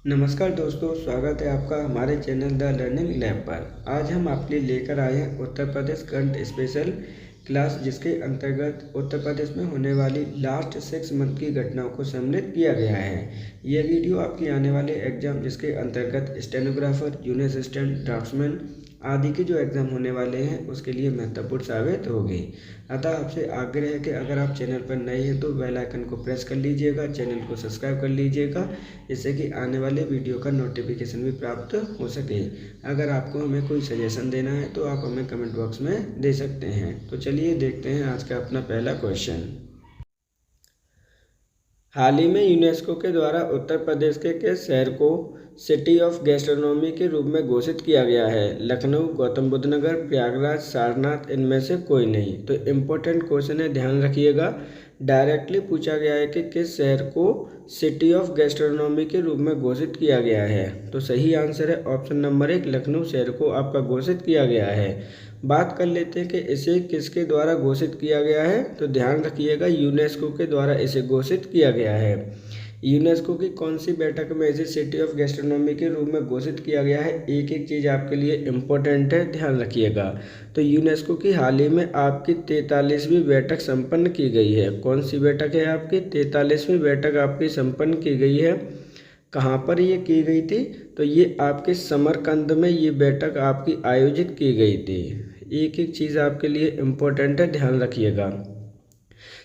नमस्कार दोस्तों, स्वागत है आपका हमारे चैनल द लर्निंग लैब पर। आज हम आपके लिए लेकर आए हैं Uttar Pradesh current special class, जिसके अंतर्गत उत्तर प्रदेश में होने वाली लास्ट 6 मंथ की घटनाओं को सम्मिलित किया गया है। यह वीडियो आपकी आने वाले एग्जाम, जिसके अंतर्गत स्टेनोग्राफर, जूनियर असिस्टेंट, ड्राफ्ट्समैन आदि के जो एग्ज़ाम होने वाले हैं उसके लिए महत्वपूर्ण साबित होगी। अतः आपसे आग्रह है कि अगर आप चैनल पर नए हैं तो बेल आइकन को प्रेस कर लीजिएगा, चैनल को सब्सक्राइब कर लीजिएगा, जिससे कि आने वाले वीडियो का नोटिफिकेशन भी प्राप्त हो सके। अगर आपको हमें कोई सजेशन देना है तो आप हमें कमेंट बॉक्स में दे सकते हैं। तो चलिए देखते हैं आज का अपना पहला क्वेश्चन। हाल ही में यूनेस्को के द्वारा उत्तर प्रदेश के किस शहर को सिटी ऑफ गैस्ट्रोनॉमी के रूप में घोषित किया गया है? लखनऊ, गौतम बुद्ध नगर, प्रयागराज, सारनाथ, इनमें से कोई नहीं। तो इम्पोर्टेंट क्वेश्चन है, ध्यान रखिएगा। डायरेक्टली पूछा गया है कि किस शहर को सिटी ऑफ गैस्ट्रोनॉमी के रूप में घोषित किया गया है। तो सही आंसर है ऑप्शन नंबर 1, लखनऊ शहर को आपका घोषित किया गया है। बात कर लेते हैं कि इसे किसके द्वारा घोषित किया गया है। तो ध्यान रखिएगा, यूनेस्को के द्वारा इसे घोषित किया गया है। यूनेस्को की कौन सी बैठक में इसे सिटी ऑफ गैस्ट्रोनॉमी के रूप में घोषित किया गया है? एक एक चीज़ आपके लिए इम्पोर्टेंट है, ध्यान रखिएगा। तो यूनेस्को की हाल ही में आपकी 43वीं बैठक संपन्न की गई है। कौन सी बैठक है आपकी? 43वीं बैठक आपकी संपन्न की गई है। कहाँ पर ये की गई थी? तो ये आपके समरकंद में ये बैठक आपकी आयोजित की गई थी। एक एक चीज़ आपके लिए इम्पोर्टेंट है, ध्यान रखिएगा।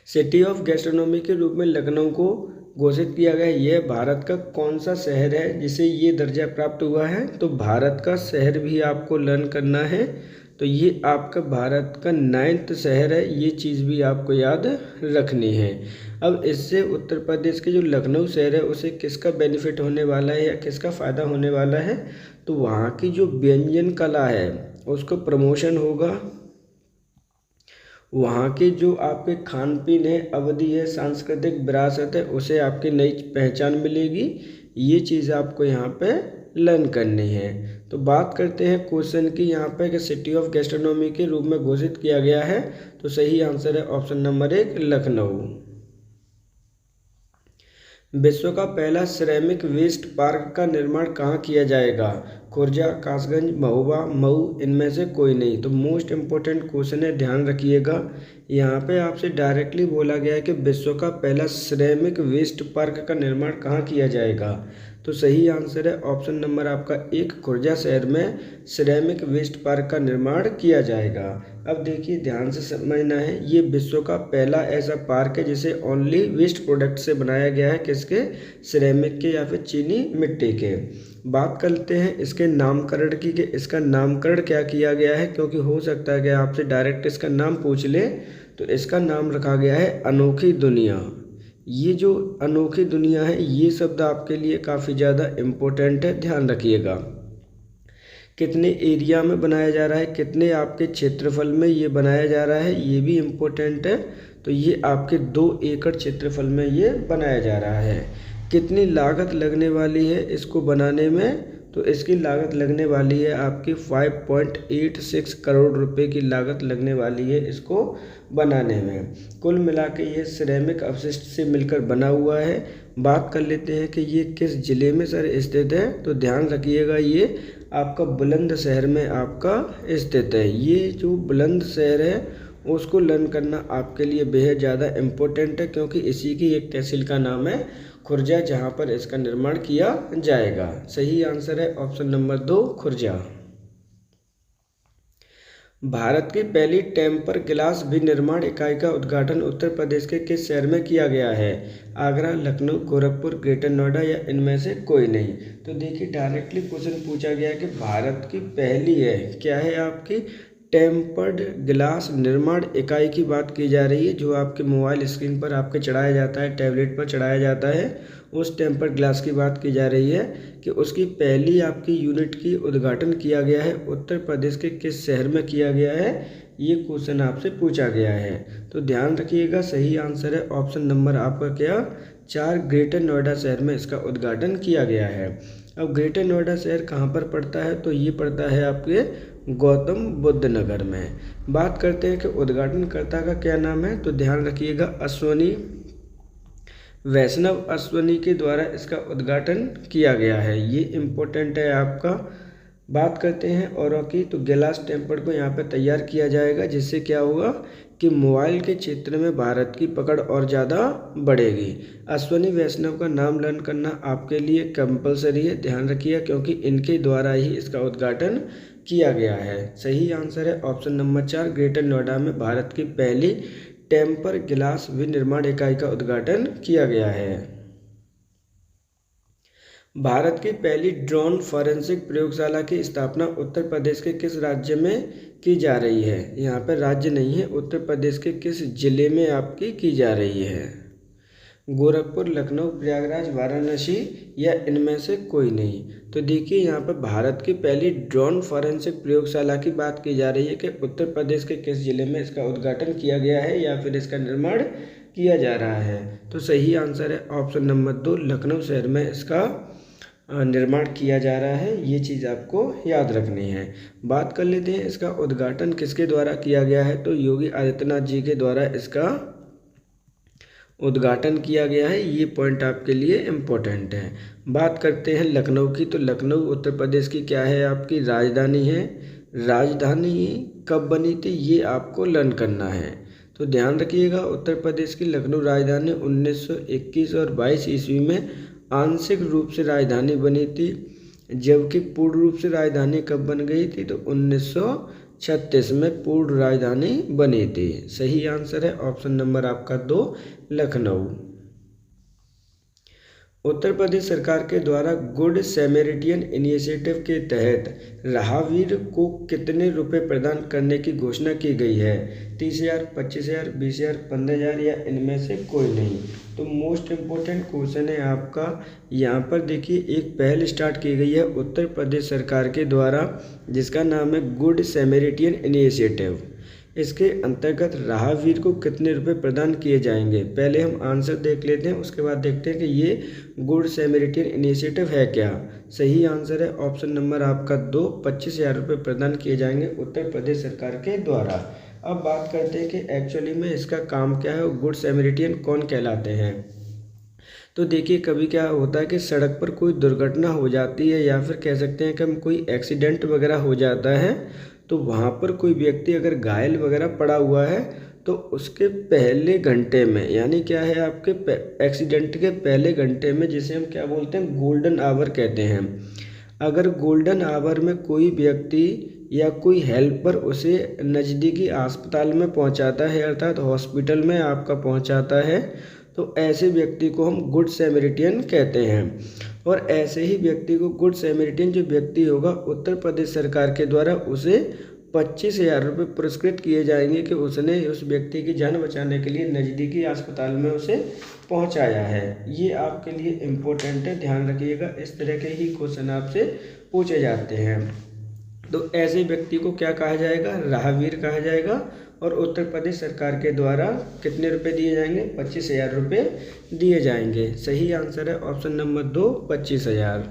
सिटी ऑफ गैस्ट्रोनॉमी के रूप में लखनऊ को घोषित किया गया। यह भारत का कौन सा शहर है जिसे ये दर्जा प्राप्त हुआ है? तो भारत का शहर भी आपको लर्न करना है। तो ये आपका भारत का 9th शहर है, ये चीज़ भी आपको याद रखनी है। अब इससे उत्तर प्रदेश के जो लखनऊ शहर है उसे किसका बेनिफिट होने वाला है या किसका फ़ायदा होने वाला है? तो वहाँ की जो व्यंजन कला है उसको प्रमोशन होगा। वहाँ के जो आपके खान पीन है, अवधि है, सांस्कृतिक विरासत है, उसे आपकी नई पहचान मिलेगी। ये चीज़ आपको यहाँ पे लर्न करनी है। तो बात करते हैं क्वेश्चन की यहाँ पे कि सिटी ऑफ गैस्ट्रोनॉमी के रूप में घोषित किया गया है। तो सही आंसर है ऑप्शन नंबर 1, लखनऊ। विश्व का पहला सिरेमिक वेस्ट पार्क का निर्माण कहाँ किया जाएगा? खुर्जा, कासगंज, महोबा, मऊ, इनमें से कोई नहीं। तो मोस्ट इम्पोर्टेंट क्वेश्चन है, ध्यान रखिएगा। यहाँ पे आपसे डायरेक्टली बोला गया है कि विश्व का पहला सिरेमिक वेस्ट पार्क का निर्माण कहाँ किया जाएगा। तो सही आंसर है ऑप्शन नंबर आपका 1, खुर्जा शहर में सिरेमिक वेस्ट पार्क का निर्माण किया जाएगा। अब देखिए, ध्यान से समझना है, ये विश्व का पहला ऐसा पार्क है जिसे ओनली वेस्ट प्रोडक्ट से बनाया गया है। किसके? सिरेमिक के या फिर चीनी मिट्टी के। बात करते हैं इसके नामकरण की कि इसका नामकरण क्या किया गया है, क्योंकि हो सकता है कि आपसे डायरेक्ट इसका नाम पूछ ले। तो इसका नाम रखा गया है अनोखी दुनिया। ये जो अनोखी दुनिया है, ये शब्द आपके लिए काफ़ी ज़्यादा इम्पोर्टेंट है, ध्यान रखिएगा। कितने एरिया में बनाया जा रहा है, कितने आपके क्षेत्रफल में ये बनाया जा रहा है, ये भी इम्पोर्टेंट है। तो ये आपके 2 एकड़ क्षेत्रफल में ये बनाया जा रहा है। कितनी लागत लगने वाली है इसको बनाने में? तो इसकी लागत लगने वाली है आपकी 5.86 करोड़ रुपए की लागत लगने वाली है इसको बनाने में। कुल मिला के ये सिरेमिक अपशिष्ट से मिलकर बना हुआ है। बात कर लेते हैं कि ये किस ज़िले में सर स्थित है। तो ध्यान रखिएगा, ये आपका बुलंदशहर में आपका स्थित है। ये जो बुलंदशहर है उसको लर्न करना आपके लिए बेहद ज़्यादा इम्पोर्टेंट है, क्योंकि इसी की एक तहसील का नाम है खुर्जा, जहाँ पर इसका निर्माण किया जाएगा। सही आंसर है ऑप्शन नंबर 2, खुर्जा। भारत की पहली टेम्पर ग्लास विनिर्माण इकाई का उद्घाटन उत्तर प्रदेश के किस शहर में किया गया है? आगरा, लखनऊ, गोरखपुर, ग्रेटर नोएडा या इनमें से कोई नहीं। तो देखिए, डायरेक्टली क्वेश्चन पूछा गया है कि भारत की पहली है, क्या है आपकी? टेम्पर्ड ग्लास निर्माण इकाई की बात की जा रही है, जो आपके मोबाइल स्क्रीन पर आपके चढ़ाया जाता है, टैबलेट पर चढ़ाया जाता है। उस टेम्पर्ड ग्लास की बात की जा रही है कि उसकी पहली आपकी यूनिट की उद्घाटन किया गया है। उत्तर प्रदेश के किस शहर में किया गया है, ये क्वेश्चन आपसे पूछा गया है। तो ध्यान रखिएगा, सही आंसर है ऑप्शन नंबर आपका क्या? 4, ग्रेटर नोएडा शहर में इसका उद्घाटन किया गया है। अब ग्रेटर नोएडा शहर कहाँ पर पड़ता है? तो ये पड़ता है आपके गौतम बुद्ध नगर में। बात करते हैं कि उद्घाटनकर्ता का क्या नाम है। तो ध्यान रखिएगा, अश्वनी वैष्णव अश्वनी के द्वारा इसका उद्घाटन किया गया है। ये इम्पोर्टेंट है आपका। बात करते हैं औरों की, तो गिलास टेम्पर्ड को यहाँ पे तैयार किया जाएगा, जिससे क्या होगा कि मोबाइल के क्षेत्र में भारत की पकड़ और ज़्यादा बढ़ेगी। अश्वनी वैष्णव का नाम लर्न करना आपके लिए कंपलसरी है, ध्यान रखिएगा, क्योंकि इनके द्वारा ही इसका उद्घाटन किया गया है। सही आंसर है ऑप्शन नंबर 4, ग्रेटर नोएडा में भारत की पहली टेम्पर गिलास विनिर्माण इकाई का उद्घाटन किया गया है। भारत की पहली ड्रोन फॉरेंसिक प्रयोगशाला की स्थापना उत्तर प्रदेश के किस राज्य में की जा रही है? यहाँ पर राज्य नहीं है, उत्तर प्रदेश के किस जिले में आपकी की जा रही है? गोरखपुर, लखनऊ, प्रयागराज, वाराणसी या इनमें से कोई नहीं। तो देखिए यहाँ पर भारत की पहली ड्रोन फॉरेंसिक प्रयोगशाला की बात की जा रही है कि उत्तर प्रदेश के किस जिले में इसका उद्घाटन किया गया है या फिर इसका निर्माण किया जा रहा है। तो सही आंसर है ऑप्शन नंबर 2, लखनऊ शहर में इसका निर्माण किया जा रहा है। ये चीज़ आपको याद रखनी है। बात कर लेते हैं इसका उद्घाटन किसके द्वारा किया गया है, तो योगी आदित्यनाथ जी के द्वारा इसका उद्घाटन किया गया है। ये पॉइंट आपके लिए इम्पोर्टेंट है। बात करते हैं लखनऊ की, तो लखनऊ उत्तर प्रदेश की क्या है, आपकी राजधानी है। राजधानी कब बनी थी ये आपको लर्न करना है, तो ध्यान रखिएगा। उत्तर प्रदेश की लखनऊ राजधानी 1921 और 22 ईस्वी में आंशिक रूप से राजधानी बनी थी, जबकि पूर्ण रूप से राजधानी कब बन गई थी, तो 1936 में पूर्ण राजधानी बनी थी। सही आंसर है ऑप्शन नंबर आपका 2, लखनऊ। उत्तर प्रदेश सरकार के द्वारा गुड सैमेरिटियन इनिशिएटिव के तहत राहगीर को कितने रुपए प्रदान करने की घोषणा की गई है? 30,000, 25,000, 20,000, 15,000 या इनमें से कोई नहीं। तो मोस्ट इम्पोर्टेंट क्वेश्चन है आपका। यहाँ पर देखिए एक पहल स्टार्ट की गई है उत्तर प्रदेश सरकार के द्वारा, जिसका नाम है गुड सैमेरिटियन इनिशिएटिव। इसके अंतर्गत राहगीर को कितने रुपए प्रदान किए जाएंगे? पहले हम आंसर देख लेते हैं, उसके बाद देखते हैं कि ये गुड सैमेरिटियन इनिशिएटिव है क्या। सही आंसर है ऑप्शन नंबर आपका 2, 25,000 रुपये प्रदान किए जाएंगे उत्तर प्रदेश सरकार के द्वारा। अब बात करते हैं कि एक्चुअली में इसका काम क्या है और गुड सैमेरिटियन कौन कहलाते हैं। तो देखिए कभी क्या होता है कि सड़क पर कोई दुर्घटना हो जाती है या फिर कह सकते हैं कि हम कोई एक्सीडेंट वगैरह हो जाता है, तो वहाँ पर कोई व्यक्ति अगर घायल वगैरह पड़ा हुआ है तो उसके पहले घंटे में, यानी क्या है आपके एक्सीडेंट के पहले घंटे में, जिसे हम क्या बोलते हैं गोल्डन आवर कहते हैं, अगर गोल्डन आवर में कोई व्यक्ति या कोई हेल्पर उसे नज़दीकी अस्पताल में पहुंचाता है, अर्थात हॉस्पिटल में आपका पहुंचाता है, तो ऐसे व्यक्ति को हम गुड सैमेरिटियन कहते हैं। और ऐसे ही व्यक्ति को गुड सैमेरिटियन जो व्यक्ति होगा उत्तर प्रदेश सरकार के द्वारा उसे 25,000 रुपये पुरस्कृत किए जाएंगे कि उसने उस व्यक्ति की जान बचाने के लिए नज़दीकी अस्पताल में उसे पहुंचाया है। ये आपके लिए इम्पोर्टेंट है, ध्यान रखिएगा। इस तरह के ही क्वेश्चन आपसे पूछे जाते हैं। तो ऐसे व्यक्ति को क्या कहा जाएगा? राहगीर कहा जाएगा। और उत्तर प्रदेश सरकार के द्वारा कितने रुपए दिए जाएंगे? 25,000 रुपये दिए जाएंगे। सही आंसर है ऑप्शन नंबर 2, 25,000।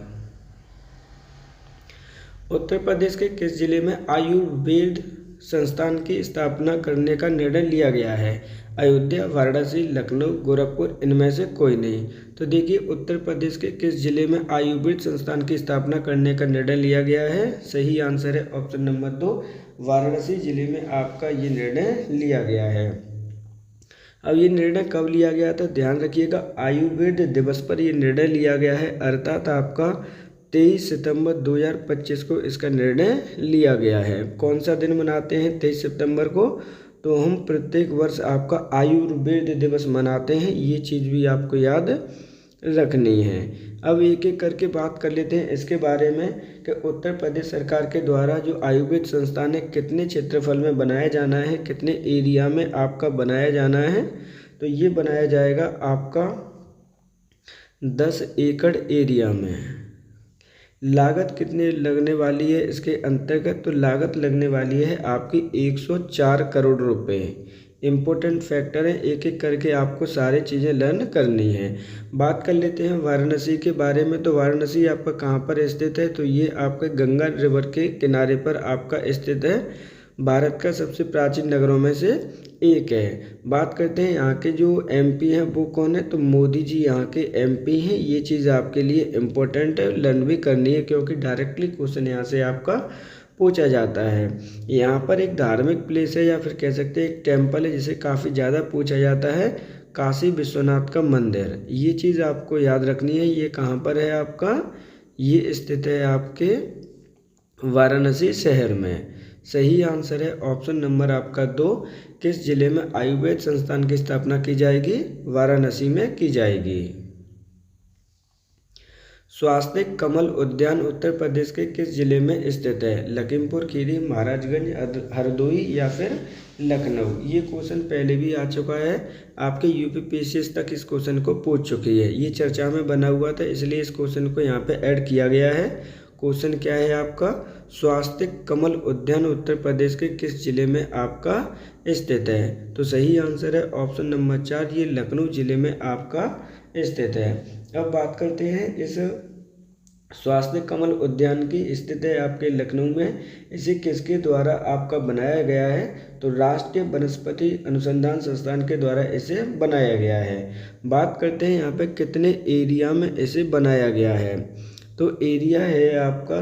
उत्तर प्रदेश के किस जिले में आयुर्वेद संस्थान की स्थापना करने का निर्णय लिया गया है? अयोध्या, वाराणसी, लखनऊ, गोरखपुर, इनमें से कोई नहीं। तो देखिए उत्तर प्रदेश के किस जिले में आयुर्वेद संस्थान की स्थापना करने का निर्णय लिया गया है? सही आंसर है ऑप्शन नंबर 2, वाराणसी जिले में आपका ये निर्णय लिया गया है। अब ये निर्णय कब लिया गया था? ध्यान रखिएगा, आयुर्वेद दिवस पर यह निर्णय लिया गया है, अर्थात आपका 23 सितंबर 2025 को इसका निर्णय लिया गया है। कौन सा दिन मनाते हैं 23 सितंबर को? तो हम प्रत्येक वर्ष आपका आयुर्वेद दिवस मनाते हैं, ये चीज़ भी आपको याद रखनी है। अब एक एक करके बात कर लेते हैं इसके बारे में कि उत्तर प्रदेश सरकार के द्वारा जो आयुर्वेद संस्थान है कितने क्षेत्रफल में बनाया जाना है, कितने एरिया में आपका बनाया जाना है? तो ये बनाया जाएगा आपका 10 एकड़ एरिया में। लागत कितनी लगने वाली है इसके अंतर्गत? तो लागत लगने वाली है आपकी 104 करोड़ रुपए। इम्पोर्टेंट फैक्टर है, एक एक करके आपको सारी चीज़ें लर्न करनी है। बात कर लेते हैं वाराणसी के बारे में। तो वाराणसी आपका कहाँ पर स्थित है? तो ये आपके गंगा रिवर के किनारे पर आपका स्थित है। भारत का सबसे प्राचीन नगरों में से एक है। बात करते हैं यहाँ के जो एमपी हैं वो कौन है, तो मोदी जी यहाँ के एमपी हैं। ये चीज़ आपके लिए इम्पोर्टेंट है, लर्न भी करनी है क्योंकि डायरेक्टली क्वेश्चन यहाँ से आपका पूछा जाता है। यहाँ पर एक धार्मिक प्लेस है या फिर कह सकते हैं एक टेम्पल है जिसे काफ़ी ज़्यादा पूछा जाता है, काशी विश्वनाथ का मंदिर। ये चीज़ आपको याद रखनी है। ये कहाँ पर है आपका, ये स्थित है आपके वाराणसी शहर में। सही आंसर है ऑप्शन नंबर आपका 2। किस जिले में आयुर्वेद संस्थान की स्थापना की जाएगी, वाराणसी में की जाएगी। स्वास्थ्य कमल उद्यान उत्तर प्रदेश के किस जिले में स्थित है, लखीमपुर खीरी, महाराजगंज, हरदोई या फिर लखनऊ। ये क्वेश्चन पहले भी आ चुका है, आपके यूपीपीएससी तक इस क्वेश्चन को पूछ चुकी है। ये चर्चा में बना हुआ था इसलिए इस क्वेश्चन को यहाँ पे ऐड किया गया है। क्वेश्चन क्या है आपका, स्वास्थ्य कमल उद्यान उत्तर प्रदेश के किस जिले में आपका स्थित है। तो सही आंसर है ऑप्शन नंबर 4, ये लखनऊ जिले में आपका स्थित है। अब बात करते हैं इस स्वास्थ्य कमल उद्यान की, स्थित है आपके लखनऊ में। इसे किसके द्वारा आपका बनाया गया है, तो राष्ट्रीय वनस्पति अनुसंधान संस्थान के द्वारा इसे बनाया गया है। बात करते हैं यहाँ पे कितने एरिया में इसे बनाया गया है, तो एरिया है आपका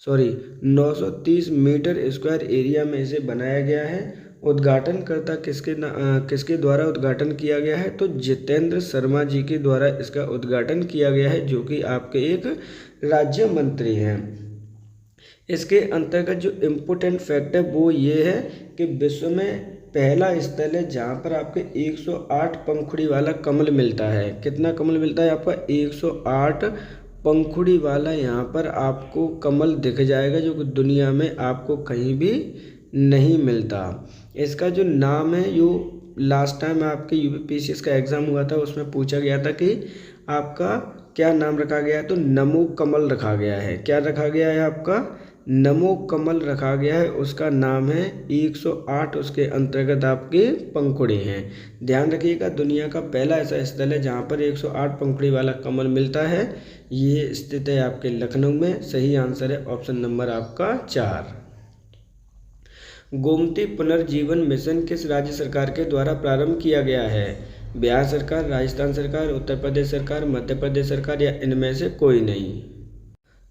930 मीटर स्क्वायर एरिया में इसे बनाया गया है। उद्घाटनकर्ता किसके द्वारा उद्घाटन किया गया है, तो जितेंद्र शर्मा जी के द्वारा इसका उद्घाटन किया गया है, जो कि आपके एक राज्य मंत्री हैं। इसके अंतर्गत जो इम्पोर्टेंट फैक्ट है वो ये है कि विश्व में पहला स्थल है जहाँ पर आपके 108 पंखुड़ी वाला कमल मिलता है। कितना कमल मिलता है आपका, 108 पंखुड़ी वाला यहाँ पर आपको कमल दिख जाएगा, जो कि दुनिया में आपको कहीं भी नहीं मिलता। इसका जो नाम है, जो लास्ट टाइम आपके यूपीपीएससी का एग्ज़ाम हुआ था उसमें पूछा गया था कि आपका क्या नाम रखा गया है, तो नमो कमल रखा गया है। क्या रखा गया है आपका, नमो कमल रखा गया है। उसका नाम है 108, उसके अंतर्गत आपके पंखुड़ी हैं। ध्यान रखिएगा, दुनिया का पहला ऐसा स्थल है जहाँ पर 108 पंखुड़ी वाला कमल मिलता है। ये स्थित है आपके लखनऊ में। सही आंसर है ऑप्शन नंबर आपका 4। गोमती पुनर्जीवन मिशन किस राज्य सरकार के द्वारा प्रारंभ किया गया है, बिहार सरकार, राजस्थान सरकार, उत्तर प्रदेश सरकार, मध्य प्रदेश सरकार या इनमें से कोई नहीं।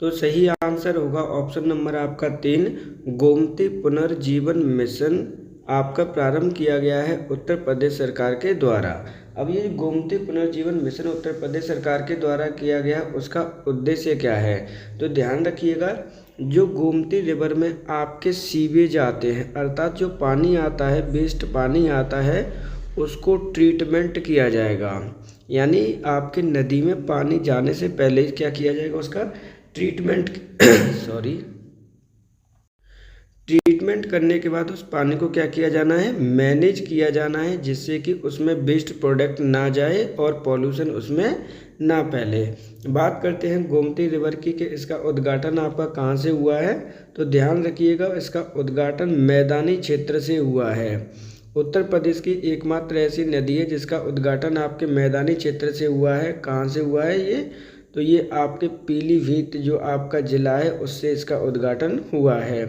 तो सही आंसर होगा ऑप्शन नंबर आपका 3, गोमती पुनर्जीवन मिशन आपका प्रारंभ किया गया है उत्तर प्रदेश सरकार के द्वारा। अब ये गोमती पुनर्जीवन मिशन उत्तर प्रदेश सरकार के द्वारा किया गया, उसका उद्देश्य क्या है, तो ध्यान रखिएगा, जो गोमती रिवर में आपके सीवेज आते हैं, अर्थात जो पानी आता है, वेस्ट पानी आता है, उसको ट्रीटमेंट किया जाएगा। यानी आपके नदी में पानी जाने से पहले क्या किया जाएगा, उसका ट्रीटमेंट ट्रीटमेंट करने के बाद उस पानी को क्या किया जाना है, मैनेज किया जाना है, जिससे कि उसमें वेस्ट प्रोडक्ट ना जाए और पॉल्यूशन उसमें ना फैले। बात करते हैं गोमती रिवर की कि इसका उद्घाटन आपका कहाँ से हुआ है, तो ध्यान रखिएगा, इसका उद्घाटन मैदानी क्षेत्र से हुआ है। उत्तर प्रदेश की एकमात्र ऐसी नदी है जिसका उद्घाटन आपके मैदानी क्षेत्र से हुआ है। कहाँ से हुआ है ये, तो ये आपके पीलीभीत जो आपका ज़िला है उससे इसका उद्घाटन हुआ है।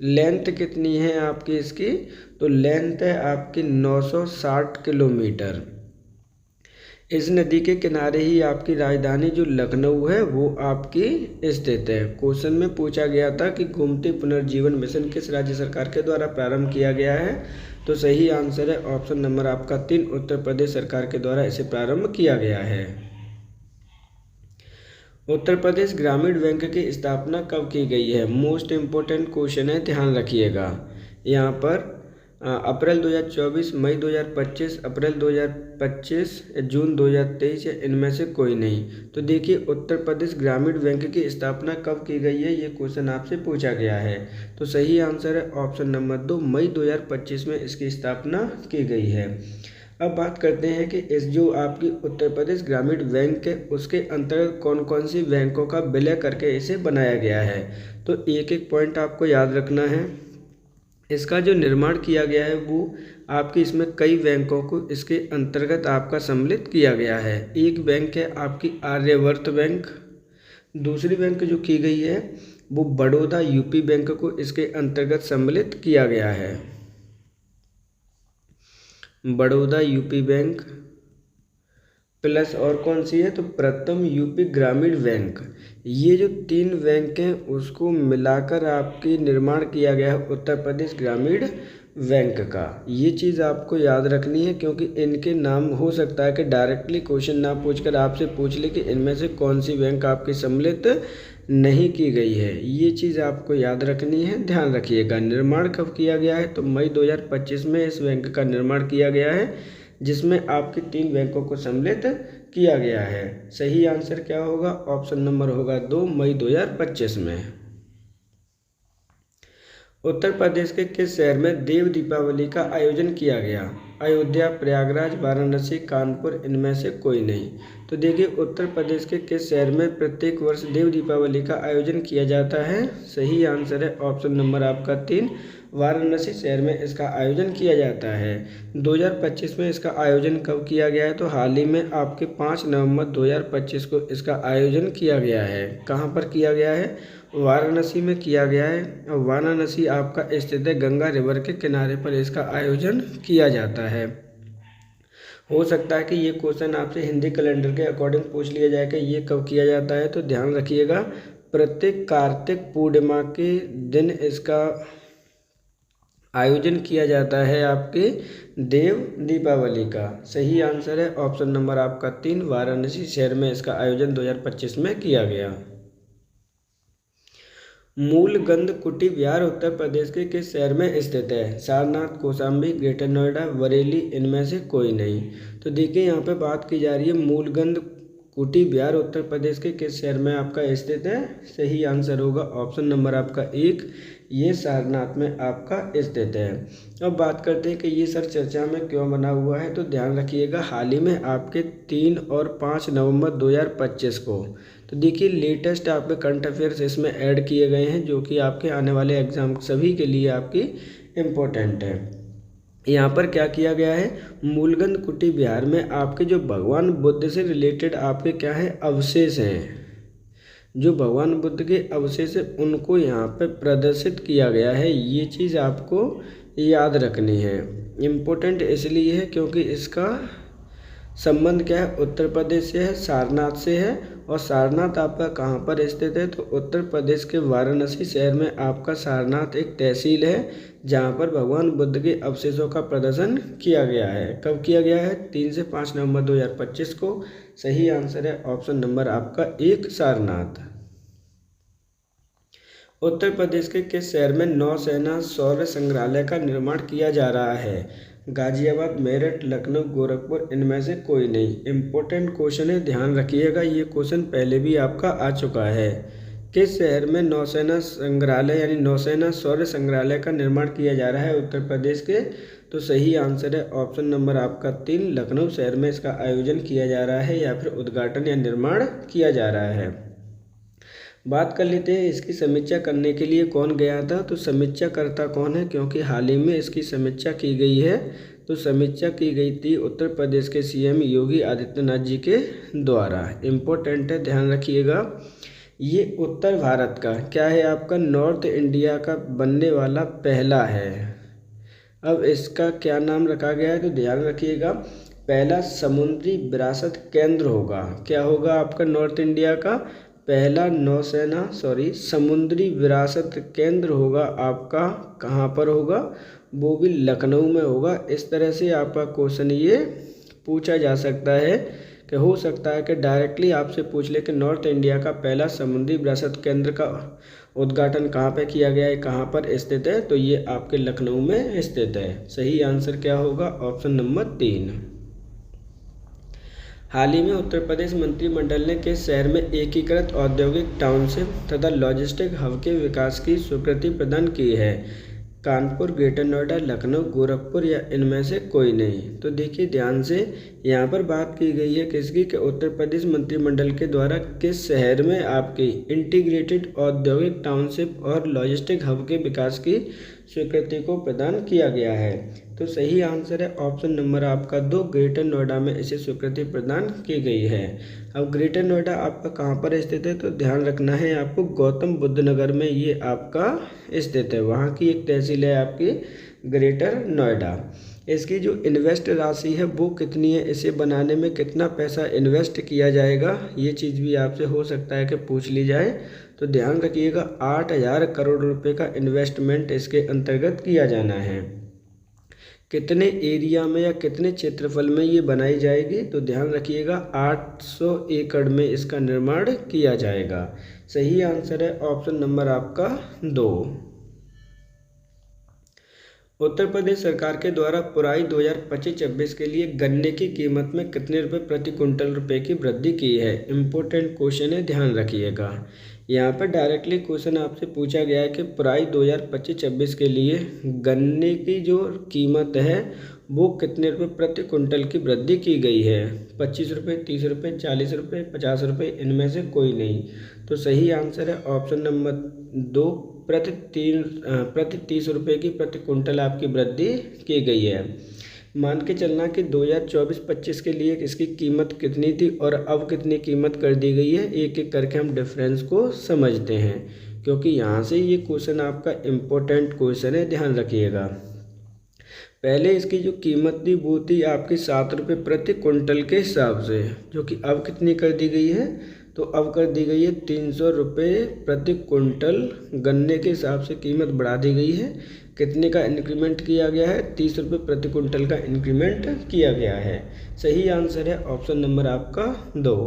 लेंथ कितनी है आपकी इसकी, तो लेंथ है आपकी 960 किलोमीटर। इस नदी के किनारे ही आपकी राजधानी जो लखनऊ है वो आपकी स्थित है। क्वेश्चन में पूछा गया था कि गोमती पुनर्जीवन मिशन किस राज्य सरकार के द्वारा प्रारंभ किया गया है, तो सही आंसर है ऑप्शन नंबर आपका 3, उत्तर प्रदेश सरकार के द्वारा इसे प्रारंभ किया गया है। उत्तर प्रदेश ग्रामीण बैंक की स्थापना कब की गई है, मोस्ट इम्पोर्टेंट क्वेश्चन है, ध्यान रखिएगा। यहाँ पर अप्रैल 2024, मई 2025, अप्रैल 2025, जून 2023 या इनमें से कोई नहीं। तो देखिए, उत्तर प्रदेश ग्रामीण बैंक की स्थापना कब की गई है, ये क्वेश्चन आपसे पूछा गया है। तो सही आंसर है ऑप्शन नंबर 2, मई 2025 में इसकी स्थापना की गई है। अब बात करते हैं कि इस जो आपकी उत्तर प्रदेश ग्रामीण बैंक है उसके अंतर्गत कौन कौन सी बैंकों का विलय करके इसे बनाया गया है। तो एक एक पॉइंट आपको याद रखना है। इसका जो निर्माण किया गया है वो आपकी, इसमें कई बैंकों को इसके अंतर्गत आपका सम्मिलित किया गया है। एक बैंक है आपकी आर्यवर्त बैंक, दूसरी बैंक जो की गई है वो बड़ौदा यूपी बैंक को इसके अंतर्गत सम्मिलित किया गया है। बड़ौदा यूपी बैंक प्लस और कौन सी है, तो प्रथम यूपी ग्रामीण बैंक। ये जो 3 बैंक हैं उसको मिलाकर आपकी निर्माण किया गया है उत्तर प्रदेश ग्रामीण बैंक का। ये चीज़ आपको याद रखनी है, क्योंकि इनके नाम हो सकता है कि डायरेक्टली क्वेश्चन ना पूछकर आपसे पूछ ले कि इनमें से कौन सी बैंक आपकी सम्मिलित नहीं की गई है। ये चीज़ आपको याद रखनी है, ध्यान रखिएगा। निर्माण कब किया गया है, तो मई 2025 में इस बैंक का निर्माण किया गया है, जिसमें आपकी 3 बैंकों को सम्मिलित किया गया है। सही आंसर क्या होगा, ऑप्शन नंबर होगा 2, मई 2025 में। उत्तर प्रदेश के किस शहर में देव दीपावली का आयोजन किया गया? अयोध्या, प्रयागराज, वाराणसी, कानपुर, इनमें से कोई नहीं। तो देखिए, उत्तर प्रदेश के किस शहर में प्रत्येक वर्ष देव दीपावली का आयोजन किया जाता है? सही आंसर है ऑप्शन नंबर आपका 3, वाराणसी शहर में इसका आयोजन किया जाता है। 2025 में इसका आयोजन कब किया गया है, तो हाल ही में आपके 5 नवंबर 2025 को इसका आयोजन किया गया है। कहाँ पर किया गया है? वाराणसी में किया गया है। और वाराणसी आपका स्थित है, गंगा रिवर के किनारे पर इसका आयोजन किया जाता है। हो सकता है कि ये क्वेश्चन आपसे हिंदी कैलेंडर के अकॉर्डिंग पूछ लिया जाए कि ये कब किया जाता है, तो ध्यान रखिएगा, प्रत्येक कार्तिक पूर्णिमा के दिन इसका आयोजन किया जाता है आपके देव दीपावली का। सही आंसर है ऑप्शन नंबर आपका 3, वाराणसी शहर में इसका आयोजन 2025 में किया गया। मूलगंध कुटी विहार उत्तर प्रदेश के किस शहर में स्थित है? सारनाथ, कौशाम्बी, ग्रेटर नोएडा, बरेली, इनमें से कोई नहीं। तो देखिए, यहाँ पे बात की जा रही है मूलगंध कुटी विहार उत्तर प्रदेश के किस शहर में आपका स्थित है? सही आंसर होगा ऑप्शन नंबर आपका 1, ये सारनाथ में आपका स्थित है। अब बात करते हैं कि ये सर चर्चा में क्यों बना हुआ है, तो ध्यान रखिएगा, हाल ही में आपके 3 और 5 नवंबर 2025 को, तो देखिए लेटेस्ट आपके करंट अफेयर्स इसमें ऐड किए गए हैं, जो कि आपके आने वाले एग्जाम सभी के लिए आपकी इम्पोर्टेंट है। यहाँ पर क्या किया गया है, मूलगंध कुटी विहार में आपके जो भगवान बुद्ध से रिलेटेड आपके क्या है अवशेष हैं, जो भगवान बुद्ध के अवशेष है उनको यहाँ पे प्रदर्शित किया गया है। ये चीज़ आपको याद रखनी है, इम्पोर्टेंट इसलिए है क्योंकि इसका संबंध क्या है, उत्तर प्रदेश से है, सारनाथ से है। और सारनाथ आपका कहाँ पर स्थित है, तो उत्तर प्रदेश के वाराणसी शहर में आपका सारनाथ एक तहसील है, जहाँ पर भगवान बुद्ध के अवशेषों का प्रदर्शन किया गया है। कब किया गया है? 3 से 5 नवंबर 2025 को। सही आंसर है ऑप्शन नंबर आपका 1, सारनाथ। उत्तर प्रदेश के किस शहर में नौसेना शौर्य संग्रहालय का निर्माण किया जा रहा है? गाजियाबाद, मेरठ, लखनऊ, गोरखपुर, इनमें से कोई नहीं। इम्पोर्टेंट क्वेश्चन है, ध्यान रखिएगा, ये क्वेश्चन पहले भी आपका आ चुका है। किस शहर में नौसेना संग्रहालय यानी नौसेना शौर्य संग्रहालय का निर्माण किया जा रहा है उत्तर प्रदेश के? तो सही आंसर है ऑप्शन नंबर आपका 3, लखनऊ शहर में इसका आयोजन किया जा रहा है, या फिर उद्घाटन या निर्माण किया जा रहा है। बात कर लेते हैं इसकी समीक्षा करने के लिए कौन गया था, तो समीक्षाकर्ता कौन है, क्योंकि हाल ही में इसकी समीक्षा की गई है। तो समीक्षा की गई थी उत्तर प्रदेश के सीएम योगी आदित्यनाथ जी के द्वारा। इम्पोर्टेंट है, ध्यान रखिएगा, ये उत्तर भारत का क्या है, आपका नॉर्थ इंडिया का बनने वाला पहला है। अब इसका क्या नाम रखा गया है, तो ध्यान रखिएगा, पहला समुद्री विरासत केंद्र होगा। क्या होगा आपका नॉर्थ इंडिया का पहला समुद्री विरासत केंद्र होगा आपका। कहाँ पर होगा, वो भी लखनऊ में होगा। इस तरह से आपका क्वेश्चन ये पूछा जा सकता है कि हो सकता है कि डायरेक्टली आपसे पूछ ले कि नॉर्थ इंडिया का पहला समुद्री विरासत केंद्र का उद्घाटन कहाँ पे किया गया है, कहाँ पर स्थित है, तो ये आपके लखनऊ में स्थित है। सही आंसर क्या होगा, ऑप्शन नंबर 3। हाल ही में उत्तर प्रदेश मंत्रिमंडल ने किस शहर में एकीकृत औद्योगिक टाउनशिप तथा लॉजिस्टिक हब के विकास की स्वीकृति प्रदान की है? कानपुर, ग्रेटर नोएडा, लखनऊ, गोरखपुर, या इनमें से कोई नहीं। तो देखिए ध्यान से, यहाँ पर बात की गई है किसकी, कि उत्तर प्रदेश मंत्रिमंडल के द्वारा किस शहर में आपकी इंटीग्रेटेड औद्योगिक टाउनशिप और लॉजिस्टिक हब के विकास की स्वीकृति को प्रदान किया गया है। तो सही आंसर है ऑप्शन नंबर आपका 2, ग्रेटर नोएडा में इसे स्वीकृति प्रदान की गई है। अब ग्रेटर नोएडा आपका कहाँ पर स्थित है, तो ध्यान रखना है आपको, गौतम बुद्ध नगर में ये आपका स्थित है, वहाँ की एक तहसील है आपकी ग्रेटर नोएडा। इसकी जो इन्वेस्ट राशि है वो कितनी है, इसे बनाने में कितना पैसा इन्वेस्ट किया जाएगा, ये चीज़ भी आपसे हो सकता है कि पूछ ली जाए। तो ध्यान रखिएगा 8,000 करोड़ रुपए का इन्वेस्टमेंट इसके अंतर्गत किया जाना है। कितने एरिया में या कितने क्षेत्रफल में ये बनाई जाएगी, तो ध्यान रखिएगा 800 एकड़ में इसका निर्माण किया जाएगा। सही आंसर है ऑप्शन नंबर आपका 2। उत्तर प्रदेश सरकार के द्वारा पुराई 2025-26 के लिए गन्ने की कीमत में कितने रुपए प्रति क्विंटल रुपए की वृद्धि की है। इम्पोर्टेंट क्वेश्चन है, ध्यान रखिएगा। यहाँ पर डायरेक्टली क्वेश्चन आपसे पूछा गया है कि पुराई 2025-26 के लिए गन्ने की जो कीमत है वो कितने रुपए प्रति क्विंटल की वृद्धि की गई है। 25 रुपये, 30 रुपये, 40 रुपये, 50 रुपये, इनमें से कोई नहीं। तो सही आंसर है ऑप्शन नंबर 2, प्रति 30 रुपये की प्रति क्विंटल आपकी वृद्धि की गई है। मान के चलना कि 2024-25 के लिए इसकी कीमत कितनी थी और अब कितनी कीमत कर दी गई है। एक एक करके हम डिफरेंस को समझते हैं, क्योंकि यहाँ से ये क्वेश्चन आपका इम्पोर्टेंट क्वेश्चन है, ध्यान रखिएगा। पहले इसकी जो कीमत थी वो थी आपकी 7 रुपये प्रति क्विंटल के हिसाब से, जो कि अब कितनी कर दी गई है, तो अब कर दी गई है 300 रुपये प्रति क्विंटल। गन्ने के हिसाब से कीमत बढ़ा दी गई है। कितने का इंक्रीमेंट किया गया है, 30 रुपये प्रति क्विंटल का इंक्रीमेंट किया गया है। सही आंसर है ऑप्शन नंबर आपका 2।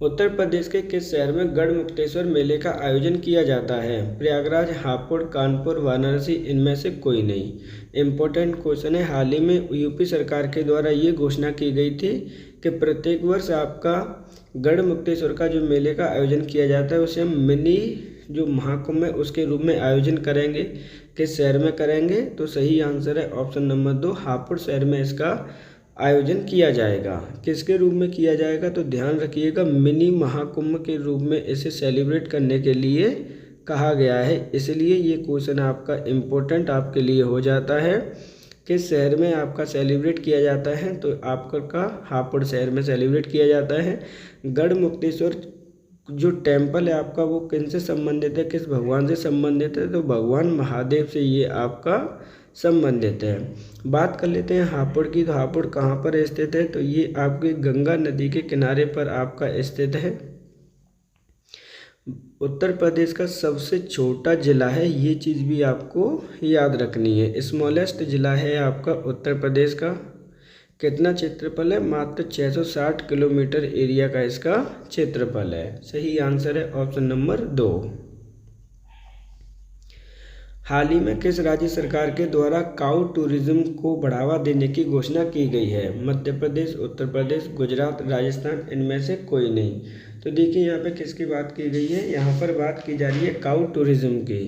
उत्तर प्रदेश के किस शहर में गढ़मुक्तेश्वर मेले का आयोजन किया जाता है। प्रयागराज, हापुड़, कानपुर, वाराणसी, इनमें से कोई नहीं। इम्पोर्टेंट क्वेश्चन है। हाल ही में यूपी सरकार के द्वारा ये घोषणा की गई थी कि प्रत्येक वर्ष आपका गढ़मुक्तेश्वर का जो मेले का आयोजन किया जाता है उसे हम मिनी जो महाकुंभ है उसके रूप में आयोजन करेंगे। किस शहर में करेंगे, तो सही आंसर है ऑप्शन नंबर 2, हापुड़ शहर में इसका आयोजन किया जाएगा। किसके रूप में किया जाएगा, तो ध्यान रखिएगा मिनी महाकुंभ के रूप में इसे सेलिब्रेट करने के लिए कहा गया है। इसलिए ये क्वेश्चन आपका इम्पोर्टेंट आपके लिए हो जाता है। किस शहर में आपका सेलिब्रेट किया जाता है, तो आपका हापुड़ शहर में सेलिब्रेट किया जाता है। गढ़मुक्तेश्वर जो टेम्पल है आपका वो किन से संबंधित है, किस भगवान से संबंधित है, तो भगवान महादेव से ये आपका संबंधित है। बात कर लेते हैं हापुड़ की। तो हापुड़ कहाँ पर स्थित है, तो ये आपकी गंगा नदी के किनारे पर आपका स्थित है। उत्तर प्रदेश का सबसे छोटा जिला है, ये चीज़ भी आपको याद रखनी है। स्मॉलेस्ट जिला है आपका उत्तर प्रदेश का। कितना क्षेत्रफल है, मात्र 660 किलोमीटर एरिया का इसका क्षेत्रफल है। सही आंसर है ऑप्शन नंबर 2। हाल ही में किस राज्य सरकार के द्वारा काऊ टूरिज्म को बढ़ावा देने की घोषणा की गई है। मध्य प्रदेश, उत्तर प्रदेश, गुजरात, राजस्थान, इनमें से कोई नहीं। तो देखिए यहाँ पे किसकी बात की गई है, यहाँ पर बात की जा रही है काऊ टूरिज्म की,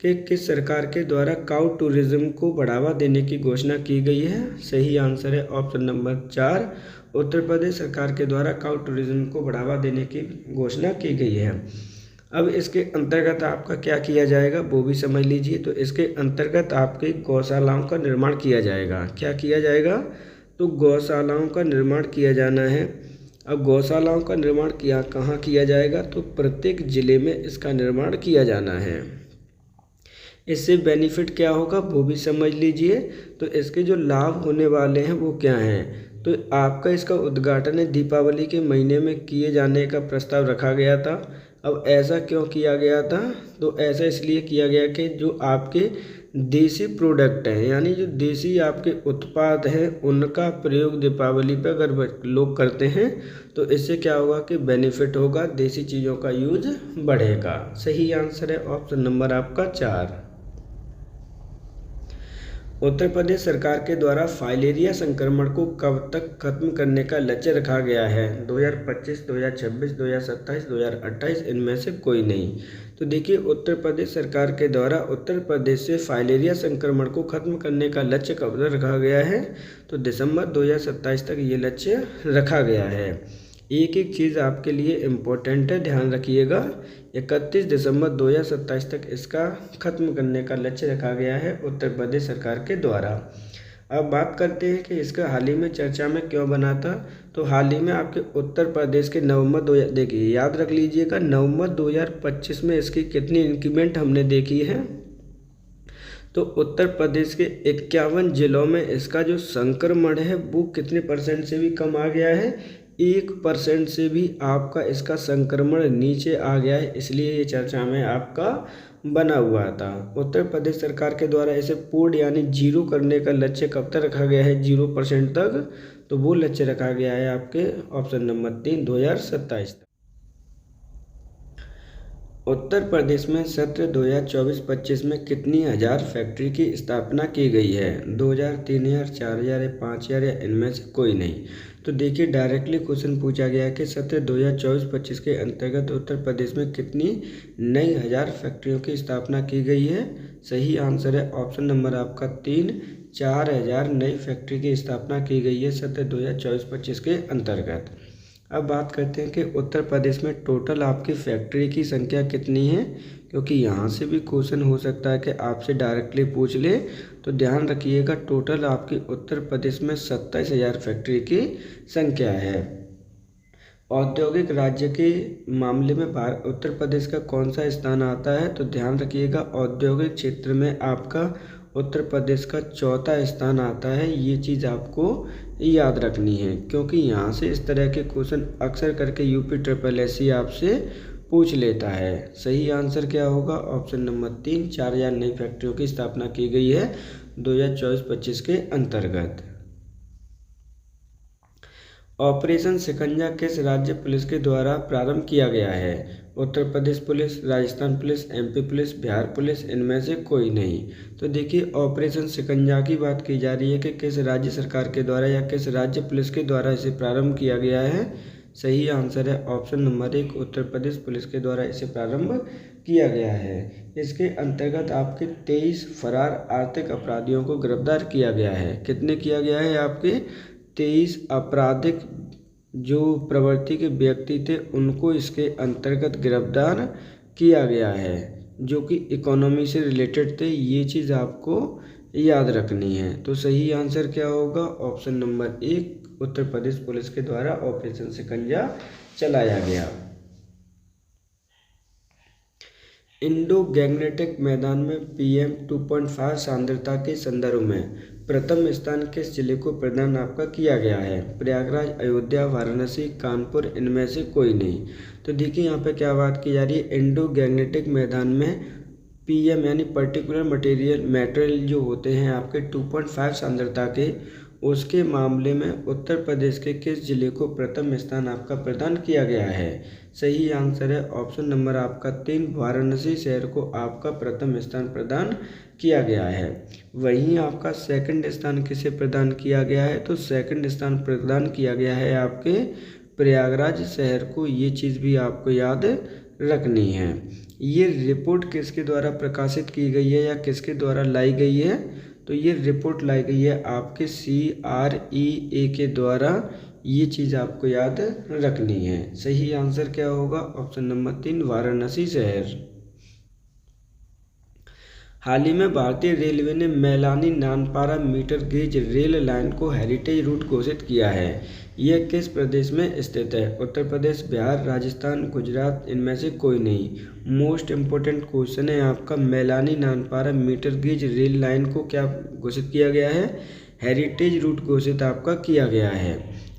कि किस सरकार के द्वारा काऊ टूरिज्म को बढ़ावा देने की घोषणा की गई है। सही आंसर है ऑप्शन नंबर 4, उत्तर प्रदेश सरकार के द्वारा काऊ टूरिज्म को बढ़ावा देने की घोषणा की गई है। अब इसके अंतर्गत आपका क्या किया जाएगा वो भी समझ लीजिए। तो इसके अंतर्गत आपके गौशालाओं का निर्माण किया जाएगा। क्या किया जाएगा, तो गौशालाओं का निर्माण किया जाना है। अब गौशालाओं का निर्माण कहाँ किया जाएगा, तो प्रत्येक जिले में इसका निर्माण किया जाना है। इससे बेनिफिट क्या होगा वो भी समझ लीजिए। तो इसके जो लाभ होने वाले हैं वो क्या हैं, तो आपका इसका उद्घाटन दीपावली के महीने में किए जाने का प्रस्ताव रखा गया था। अब ऐसा क्यों किया गया था, तो ऐसा इसलिए किया गया कि जो आपके देसी प्रोडक्ट हैं, यानी जो देसी आपके उत्पाद हैं उनका प्रयोग दीपावली पर अगर लोग करते हैं तो इससे क्या होगा कि बेनिफिट होगा, देसी चीज़ों का यूज बढ़ेगा। सही आंसर है ऑप्शन नंबर आपका 4। उत्तर प्रदेश सरकार के द्वारा फाइलेरिया संक्रमण को कब तक खत्म करने का लक्ष्य रखा गया है। 2025, 2026, 2027, 2028, इनमें से कोई नहीं। तो देखिए उत्तर प्रदेश सरकार के द्वारा उत्तर प्रदेश से फाइलेरिया संक्रमण को खत्म करने का लक्ष्य कब तक रखा गया है, तो दिसंबर 2027 तक ये लक्ष्य रखा गया है। एक एक चीज़ आपके लिए इम्पोर्टेंट है, ध्यान रखिएगा। 31 दिसंबर 2027 तक इसका खत्म करने का लक्ष्य रखा गया है उत्तर प्रदेश सरकार के द्वारा। अब बात करते हैं कि इसका हाल ही में चर्चा में क्यों बना था। तो हाल ही में आपके उत्तर प्रदेश के देखिए याद रख लीजिएगा, नवंबर 2025 में इसकी कितनी इंक्रीमेंट हमने देखी है, तो उत्तर प्रदेश के 51 जिलों में इसका जो संक्रमण है वो कितने परसेंट से भी कम आ गया है, 1% से भी आपका इसका संक्रमण नीचे आ गया है, इसलिए ये चर्चा में आपका बना हुआ था। उत्तर प्रदेश सरकार के द्वारा इसे पूर्ण यानी जीरो करने का लक्ष्य कब तक रखा गया है, 0% तक, तो वो लक्ष्य रखा गया है आपके ऑप्शन नंबर 3 2027 तक। उत्तर प्रदेश में सत्र 2024-25 में कितनी हज़ार फैक्ट्री की स्थापना की गई है, 2000, 3000, 4000 या 5000 या इनमें से कोई नहीं। तो देखिए डायरेक्टली क्वेश्चन पूछा गया है कि सत्र 2024-25 के अंतर्गत उत्तर प्रदेश में कितनी नई हज़ार फैक्ट्रियों की स्थापना की गई है। सही आंसर है ऑप्शन नंबर आपका 3, 4000 नई फैक्ट्री की स्थापना की गई है सत्र 2024-25 के अंतर्गत। अब बात करते हैं कि उत्तर प्रदेश में टोटल आपकी फैक्ट्री की संख्या कितनी है, क्योंकि यहाँ से भी क्वेश्चन हो सकता है कि आपसे डायरेक्टली पूछ ले, तो ध्यान रखिएगा टोटल आपकी उत्तर प्रदेश में 27,000 फैक्ट्री की संख्या है। औद्योगिक राज्य के मामले में उत्तर प्रदेश का कौन सा स्थान आता है, तो ध्यान रखिएगा औद्योगिक क्षेत्र में आपका उत्तर प्रदेश का चौथा स्थान आता है। ये चीज़ आपको याद रखनी है, क्योंकि यहाँ से इस तरह के क्वेश्चन अक्सर करके यूपी SSSC आपसे पूछ लेता है। सही आंसर क्या होगा, ऑप्शन नंबर 3, 4000 नई फैक्ट्रियों की स्थापना की गई है 2024-25 के अंतर्गत। ऑपरेशन शिकंजा किस राज्य पुलिस के द्वारा प्रारंभ किया गया है, Uttar Pradesh police, Rajasthan police, MP police, Bihar police, इनमें से कोई नहीं। तो देखिए ऑपरेशन शिकंजा की बात की जा रही है कि किस राज्य सरकार के द्वारा या किस राज्य पुलिस के द्वारा इसे प्रारंभ किया गया है। सही आंसर है option number 1, Uttar Pradesh police के द्वारा इसे प्रारंभ किया गया है। इसके अंतर्गत आपके 23 फरार आर्थिक अपराधियों को गिरफ्तार किया गया है। कितने किया गया है, आपके 23 आपराधिक जो प्रवृत्ति के व्यक्ति थे उनको इसके अंतर्गत गिरफ्तार किया गया है, जो कि इकोनॉमी से रिलेटेड थे। ये चीज़ आपको याद रखनी है। तो सही आंसर क्या होगा, option number 1, Uttar Pradesh police के द्वारा ऑपरेशन शिकंजा चलाया गया। इंडो गैंगटिक मैदान में PM 2.5 सांद्रता के संदर्भ में प्रथम स्थान किस जिले को प्रदान आपका किया गया है, प्रयागराज, अयोध्या, वाराणसी, कानपुर, इनमें से कोई नहीं। तो देखिए यहाँ पे क्या बात की जा रही है, इंडो गैंगटिक मैदान में PM यानी पर्टिकुलर मटेरियल जो होते हैं आपके 2.5 सांद्रता के, उसके मामले में उत्तर प्रदेश के किस जिले को प्रथम स्थान आपका प्रदान किया गया है। सही आंसर है ऑप्शन नंबर आपका 3, वाराणसी शहर को आपका प्रथम स्थान प्रदान किया गया है। वहीं आपका सेकंड स्थान किसे प्रदान किया गया है, तो सेकंड स्थान प्रदान किया गया है आपके प्रयागराज शहर को। ये चीज़ भी आपको याद रखनी है। ये रिपोर्ट किसके द्वारा प्रकाशित की गई है या किसके द्वारा लाई गई है, तो ये रिपोर्ट लाई गई है आपके CREA के द्वारा। ये चीज़ आपको याद रखनी है। सही आंसर क्या होगा, ऑप्शन नंबर 3, वाराणसी शहर। हाल ही में भारतीय रेलवे ने Mailani Nanpara metre gauge rail line को हेरिटेज रूट घोषित किया है। यह किस प्रदेश में स्थित है, उत्तर प्रदेश, बिहार, राजस्थान, गुजरात, इनमें से कोई नहीं। मोस्ट इम्पोर्टेंट क्वेश्चन है आपका, Mailani Nanpara metre gauge rail line को क्या घोषित किया गया है, हेरिटेज रूट घोषित आपका किया गया है।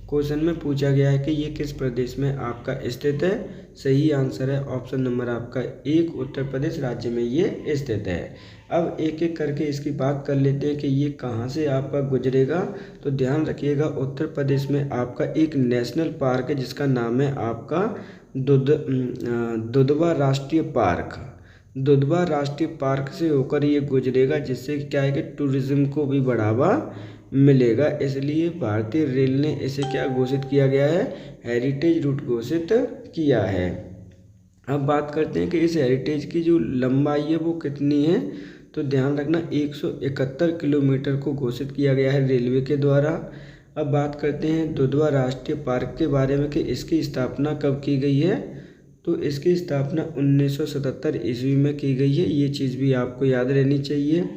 क्वेश्चन में पूछा गया है कि ये किस प्रदेश में आपका स्थित है। सही आंसर है ऑप्शन नंबर आपका 1, उत्तर प्रदेश राज्य में ये स्थित है। अब एक एक करके इसकी बात कर लेते हैं कि ये कहाँ से आपका गुजरेगा। तो ध्यान रखिएगा उत्तर प्रदेश में आपका एक नेशनल पार्क है जिसका नाम है आपका दुधवा राष्ट्रीय पार्क। दुधवा राष्ट्रीय पार्क से होकर ये गुजरेगा, जिससे क्या है कि टूरिज्म को भी बढ़ावा मिलेगा। इसलिए भारतीय रेल ने इसे क्या घोषित किया गया है, हेरिटेज रूट घोषित किया है। अब बात करते हैं कि इस हेरिटेज की जो लंबाई है वो कितनी है। तो ध्यान रखना 171 किलोमीटर को घोषित किया गया है रेलवे के द्वारा। अब बात करते हैं दुधवा राष्ट्रीय पार्क के बारे में कि इसकी स्थापना कब की गई है। तो इसकी स्थापना 1977 ईस्वी में की गई है। ये चीज़ भी आपको याद रहनी चाहिए।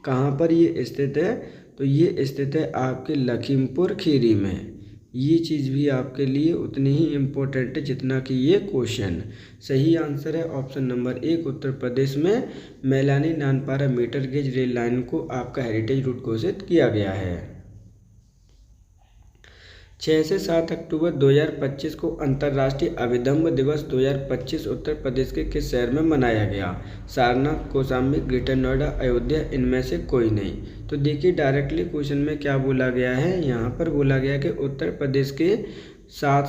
कहाँ पर ये स्थित है, तो ये स्थित है आपके लखीमपुर खीरी में। ये चीज़ भी आपके लिए उतनी ही इम्पोर्टेंट है जितना कि ये क्वेश्चन। सही आंसर है ऑप्शन नंबर 1, उत्तर प्रदेश में Mailani Nanpara metre gauge rail line को आपका हेरिटेज रूट घोषित किया गया है। 6 से 7 अक्टूबर 2025 को अंतर्राष्ट्रीय अभिधम्म दिवस 2025 उत्तर प्रदेश के किस शहर में मनाया गया? सारनाथ, कौशाम्बी, ग्रेटर नोएडा, अयोध्या, इनमें से कोई नहीं। तो देखिए डायरेक्टली क्वेश्चन में क्या बोला गया है, यहाँ पर बोला गया कि उत्तर प्रदेश के 6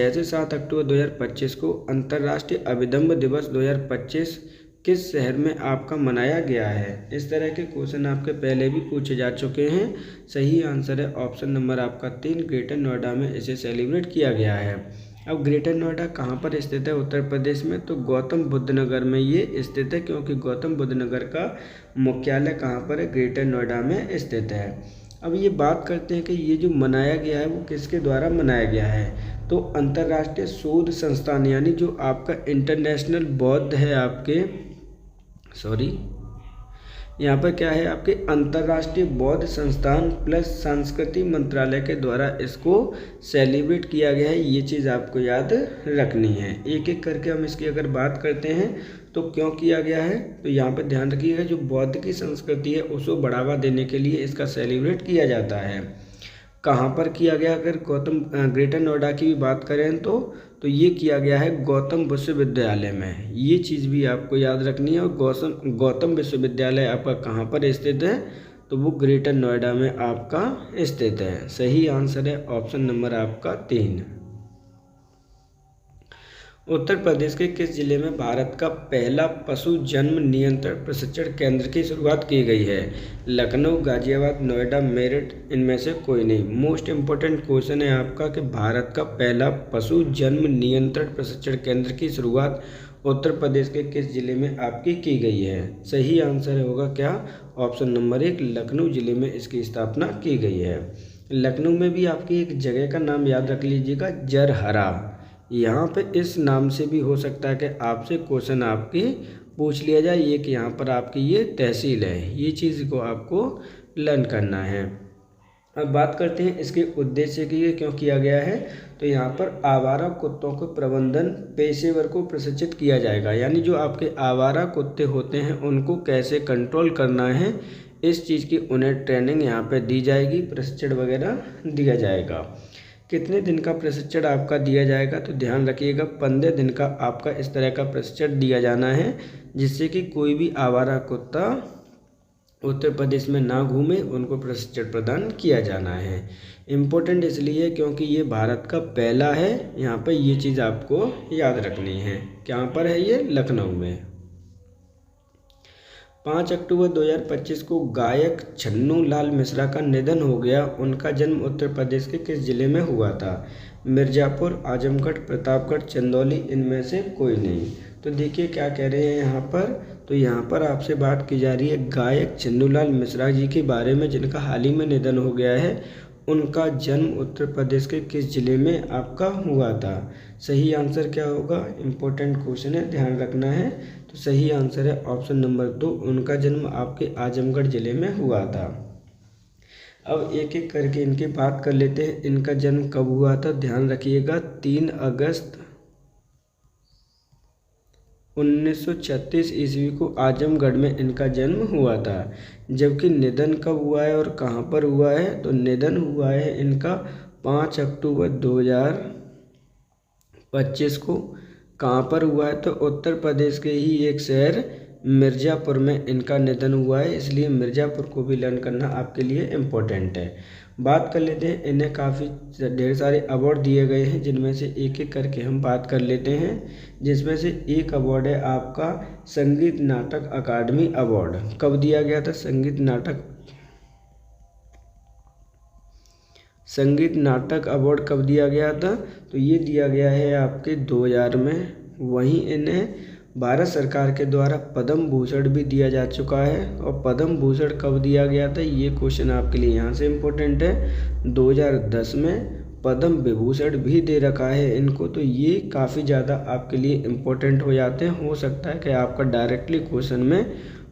से 7 अक्टूबर 2025 को अंतर्राष्ट्रीय अभिधम्म दिवस 2025 किस शहर में आपका मनाया गया है। इस तरह के क्वेश्चन आपके पहले भी पूछे जा चुके हैं। सही आंसर है ऑप्शन नंबर आपका 3, ग्रेटर नोएडा में इसे सेलिब्रेट किया गया है। अब ग्रेटर नोएडा कहाँ पर स्थित है उत्तर प्रदेश में? तो गौतम बुद्ध नगर में ये स्थित है, क्योंकि गौतम बुद्ध नगर का मुख्यालय कहाँ पर है? ग्रेटर नोएडा में स्थित है। अब ये बात करते हैं कि ये जो मनाया गया है वो किसके द्वारा मनाया गया है। तो अंतर्राष्ट्रीय शोध संस्थान, यानी जो आपका इंटरनेशनल बौद्ध है आपके यहाँ पर क्या है आपके अंतर्राष्ट्रीय बौद्ध संस्थान प्लस संस्कृति मंत्रालय के द्वारा इसको सेलिब्रेट किया गया है। ये चीज़ आपको याद रखनी है। एक एक करके हम इसकी अगर बात करते हैं तो क्यों किया गया है, तो यहाँ पर ध्यान रखिएगा जो बौद्ध की संस्कृति है उसको बढ़ावा देने के लिए इसका सेलिब्रेट किया जाता है। कहाँ पर किया गया? अगर ग्रेटर नोएडा की भी बात करें तो ये किया गया है गौतम विश्वविद्यालय में। ये चीज़ भी आपको याद रखनी है। और गौतम विश्वविद्यालय आपका कहाँ पर स्थित है? तो वो ग्रेटर नोएडा में आपका स्थित है। सही आंसर है ऑप्शन नंबर आपका 3। उत्तर प्रदेश के किस जिले में भारत का पहला पशु जन्म नियंत्रण प्रशिक्षण केंद्र की शुरुआत की गई है? लखनऊ, गाजियाबाद, नोएडा, मेरठ, इनमें से कोई नहीं। मोस्ट इम्पोर्टेंट क्वेश्चन है आपका कि भारत का पहला पशु जन्म नियंत्रण प्रशिक्षण केंद्र की शुरुआत उत्तर प्रदेश के किस जिले में आपकी की गई है? सही आंसर होगा क्या? ऑप्शन नंबर 1, लखनऊ जिले में इसकी स्थापना की गई है। लखनऊ में भी आपकी एक जगह का नाम याद रख लीजिएगा, जरहरा। यहाँ पे इस नाम से भी हो सकता है कि आपसे क्वेश्चन आपकी पूछ लिया जाए ये कि यहाँ पर आपकी ये तहसील है। ये चीज़ को आपको लर्न करना है। अब बात करते हैं इसके उद्देश्य की, ये क्यों किया गया है। तो यहाँ पर आवारा कुत्तों को प्रबंधन पेशेवर को प्रशिक्षित किया जाएगा, यानी जो आपके आवारा कुत्ते होते हैं उनको कैसे कंट्रोल करना है, इस चीज़ की उन्हें ट्रेनिंग यहाँ पे दी जाएगी, प्रशिक्षण वगैरह दिया जाएगा। कितने दिन का प्रशिक्षण आपका दिया जाएगा? तो ध्यान रखिएगा 15 दिन का आपका इस तरह का प्रशिक्षण दिया जाना है, जिससे कि कोई भी आवारा कुत्ता उत्तर प्रदेश में ना घूमे, उनको प्रशिक्षण प्रदान किया जाना है। इम्पोर्टेंट इसलिए क्योंकि ये भारत का पहला है। यहाँ पर ये चीज़ आपको याद रखनी है। कहाँ पर है ये? लखनऊ में। 5 अक्टूबर 2025 को गायक छन्नू लाल मिश्रा का निधन हो गया। उनका जन्म उत्तर प्रदेश के किस जिले में हुआ था? मिर्ज़ापुर, आजमगढ़, प्रतापगढ़, चंदौली, इनमें से कोई नहीं। तो देखिए क्या कह रहे हैं यहाँ पर। तो यहाँ पर आपसे बात की जा रही है गायक छन्नू लाल मिश्रा जी के बारे में, जिनका हाल ही में निधन हो गया है। उनका जन्म उत्तर प्रदेश के किस जिले में आपका हुआ था? सही आंसर क्या होगा? इम्पोर्टेंट क्वेश्चन है, ध्यान रखना है। तो सही आंसर है ऑप्शन नंबर 2, उनका जन्म आपके आजमगढ़ जिले में हुआ था। अब एक एक करके इनकी बात कर लेते हैं। इनका जन्म कब हुआ था? ध्यान रखिएगा 3 अगस्त 1936 ईस्वी को आजमगढ़ में इनका जन्म हुआ था। जबकि निधन कब हुआ है और कहाँ पर हुआ है? तो निधन हुआ है इनका 5 अक्टूबर 2025 को। कहाँ पर हुआ है? तो उत्तर प्रदेश के ही एक शहर मिर्ज़ापुर में इनका निधन हुआ है, इसलिए मिर्ज़ापुर को भी लर्न करना आपके लिए इम्पोर्टेंट है। बात कर लेते हैं, इन्हें काफ़ी ढेर सारे अवार्ड दिए गए हैं, जिनमें से एक एक करके हम बात कर लेते हैं। जिसमें से एक अवार्ड है आपका संगीत नाटक अकादमी अवार्ड। कब दिया गया था? संगीत नाटक अवार्ड कब दिया गया था? तो ये दिया गया है आपके 2000 में। वहीं इन्हें भारत सरकार के द्वारा पद्म भूषण भी दिया जा चुका है। और पद्म भूषण कब दिया गया था? ये क्वेश्चन आपके लिए यहाँ से इम्पोर्टेंट है। 2010 में पद्म विभूषण भी दे रखा है इनको। तो ये काफ़ी ज़्यादा आपके लिए इम्पोर्टेंट हो जाते हैं। हो सकता है कि आपका डायरेक्टली क्वेश्चन में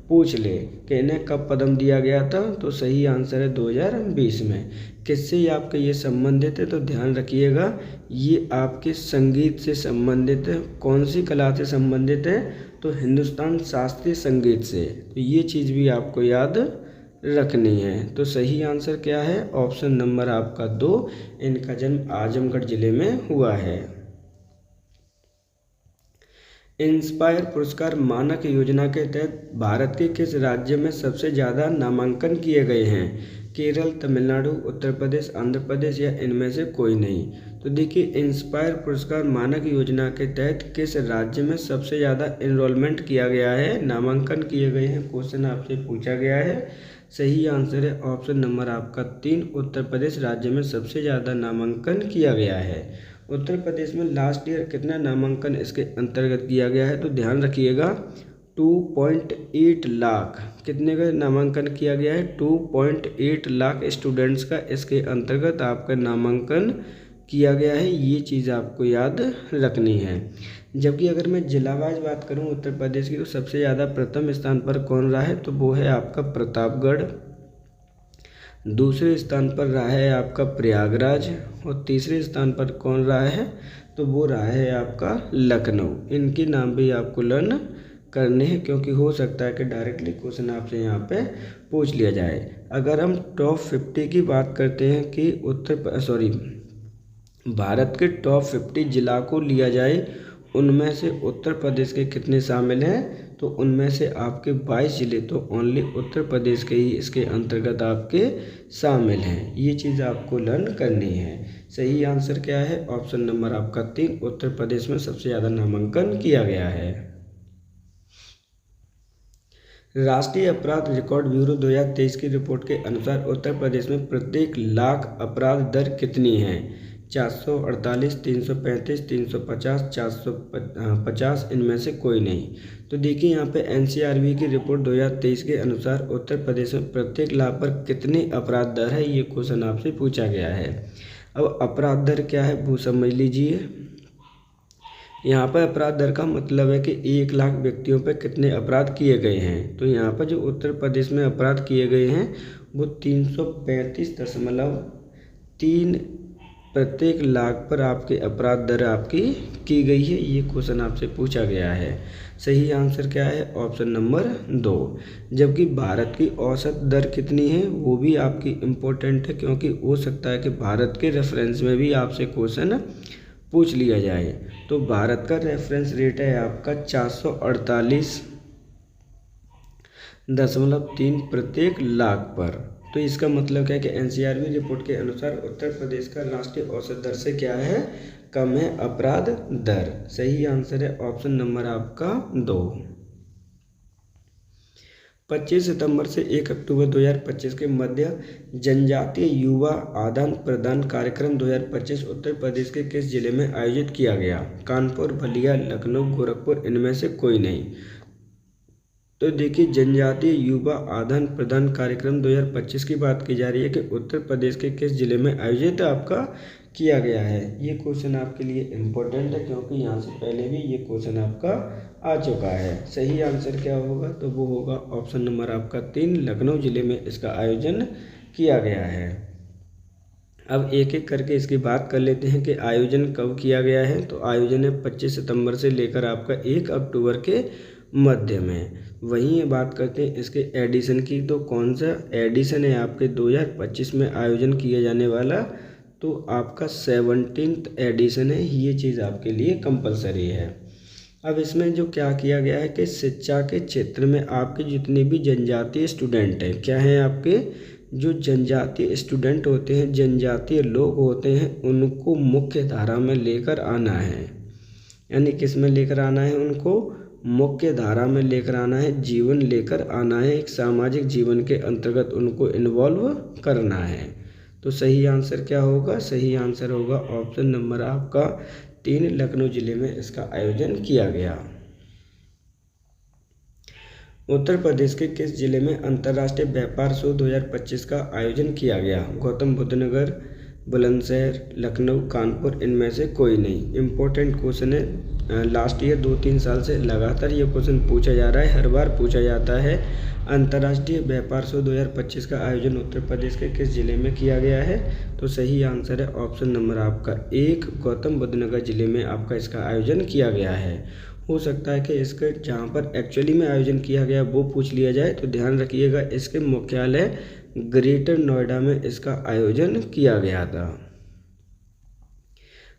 पूछ ले कि इन्हें कब पद्म दिया गया था, तो सही आंसर है 2020 में। किससे ये आपका ये संबंधित है, तो ध्यान रखिएगा ये आपके संगीत से संबंधित है। कौन सी कला से संबंधित है, तो हिंदुस्तान शास्त्रीय संगीत से। तो ये चीज़ भी आपको याद रखनी है। तो सही आंसर क्या है, ऑप्शन नंबर आपका 2, इनका जन्म आजमगढ़ जिले में हुआ है। इंस्पायर पुरस्कार मानक योजना के तहत भारत के किस राज्य में सबसे ज़्यादा नामांकन किए गए हैं? केरल, तमिलनाडु, उत्तर प्रदेश, आंध्र प्रदेश या इनमें से कोई नहीं। तो देखिए इंस्पायर पुरस्कार मानक योजना के तहत किस राज्य में सबसे ज़्यादा इनरोलमेंट किया गया है, नामांकन किए गए हैं, क्वेश्चन आपसे पूछा गया है। सही आंसर है ऑप्शन नंबर आपका 3, उत्तर प्रदेश राज्य में सबसे ज़्यादा नामांकन किया गया है। उत्तर प्रदेश में लास्ट ईयर कितना नामांकन इसके अंतर्गत किया गया है, तो ध्यान रखिएगा 2.8 लाख। कितने का नामांकन किया गया है, 2.8 लाख स्टूडेंट्स का इसके अंतर्गत आपका नामांकन किया गया है। ये चीज़ आपको याद रखनी है। जबकि अगर मैं जिलावाइज बात करूं उत्तर प्रदेश की, तो सबसे ज़्यादा प्रथम स्थान पर कौन रहा है, तो वो है आपका प्रतापगढ़। दूसरे स्थान पर रहा है आपका प्रयागराज, और तीसरे स्थान पर कौन रहा है, तो वो रहा है आपका लखनऊ। इनके नाम भी आपको लर्न करने हैं, क्योंकि हो सकता है कि डायरेक्टली क्वेश्चन आपसे यहाँ पे पूछ लिया जाए। अगर हम टॉप 50 की बात करते हैं कि भारत के टॉप 50 जिला को लिया जाए, उनमें से उत्तर प्रदेश के कितने शामिल हैं, तो उनमें से आपके 22 जिले तो ओनली उत्तर प्रदेश के ही इसके अंतर्गत आपके शामिल हैं। ये चीज़ आपको लर्न करनी है। सही आंसर क्या है, ऑप्शन नंबर आपका 3, उत्तर प्रदेश में सबसे ज़्यादा नामांकन किया गया है। राष्ट्रीय अपराध रिकॉर्ड ब्यूरो 2023 की रिपोर्ट के अनुसार उत्तर प्रदेश में प्रत्येक लाख अपराध दर कितनी है? 448, 335, 350, 450, इनमें से कोई नहीं। तो देखिए यहाँ पे एनसीआरबी की रिपोर्ट 2023 के अनुसार उत्तर प्रदेश में प्रत्येक लाख पर कितनी अपराध दर है, ये क्वेश्चन आपसे पूछा गया है। अब अपराध दर क्या है वो समझ लीजिए। यहाँ पर अपराध दर का मतलब है कि 1 लाख व्यक्तियों पर कितने अपराध किए गए हैं। तो यहाँ पर जो उत्तर प्रदेश में अपराध किए गए हैं वो 335.3 प्रत्येक लाख पर आपके अपराध दर आपकी की गई है। ये क्वेश्चन आपसे पूछा गया है। सही आंसर क्या है, ऑप्शन नंबर 2। जबकि भारत की औसत दर कितनी है वो भी आपकी इम्पोर्टेंट है, क्योंकि हो सकता है कि भारत के रेफरेंस में भी आपसे क्वेश्चन पूछ लिया जाए। तो भारत का रेफरेंस रेट है आपका 448.3 प्रत्येक लाख पर। तो इसका मतलब क्या है कि एनसीआरबी रिपोर्ट के अनुसार उत्तर प्रदेश का राष्ट्रीय औसत दर से क्या है, कम है अपराध दर। सही आंसर है ऑप्शन नंबर आपका 2। 25 सितंबर से 1 अक्टूबर 2025 के मध्य जनजातीय युवा आदान प्रदान कार्यक्रम 2025 उत्तर प्रदेश के किस जिले में आयोजित किया गया? कानपुर, बलिया, लखनऊ, गोरखपुर, इनमें से कोई नहीं। तो देखिए जनजातीय युवा आदान प्रदान कार्यक्रम 2025 की बात की जा रही है कि उत्तर प्रदेश के किस जिले में आयोजित आपका किया गया है। ये क्वेश्चन आपके लिए इम्पोर्टेंट है, क्योंकि यहाँ से पहले भी ये क्वेश्चन आपका आ चुका है। सही आंसर क्या होगा, तो वो होगा ऑप्शन नंबर आपका 3, लखनऊ जिले में इसका आयोजन किया गया है। अब एक एक करके इसकी बात कर लेते हैं कि आयोजन कब किया गया है। तो आयोजन है 25 सितंबर से लेकर आपका 1 अक्टूबर के मध्य में। वहीं बात करते हैं इसके एडिशन की, तो कौन सा एडिशन है आपके 2025 में आयोजन किया जाने वाला, तो आपका 17th एडिशन है। ये चीज़ आपके लिए कंपलसरी है। अब इसमें जो क्या किया गया है कि शिक्षा के क्षेत्र में आपके जितने भी जनजातीय स्टूडेंट हैं, क्या हैं आपके जो जनजातीय स्टूडेंट होते हैं, जनजातीय लोग होते हैं, उनको मुख्य धारा में लेकर आना है। यानी किस में लेकर आना है, उनको मुख्य धारा में लेकर आना है, जीवन लेकर आना है, एक सामाजिक जीवन के अंतर्गत उनको इन्वॉल्व करना है। तो सही आंसर क्या होगा, सही आंसर होगा ऑप्शन नंबर आपका 3, लखनऊ जिले में इसका आयोजन किया गया। उत्तर प्रदेश के किस जिले में अंतर्राष्ट्रीय व्यापार शो 2025 का आयोजन किया गया? गौतम बुद्ध नगर, बुलंदशहर, लखनऊ, कानपुर, इनमें से कोई नहीं। इम्पोर्टेंट क्वेश्चन है, लास्ट ईयर 2-3 साल से लगातार ये क्वेश्चन पूछा जा रहा है, हर बार पूछा जाता है। अंतर्राष्ट्रीय व्यापार शो 2025 का आयोजन उत्तर प्रदेश के किस जिले में किया गया है? तो सही आंसर है ऑप्शन नंबर आपका 1, गौतम बुद्ध नगर जिले में आपका इसका आयोजन किया गया है। हो सकता है कि इसके जहाँ पर एक्चुअली में आयोजन किया गया वो पूछ लिया जाए, तो ध्यान रखिएगा इसके मुख्यालय ग्रेटर नोएडा में इसका आयोजन किया गया था।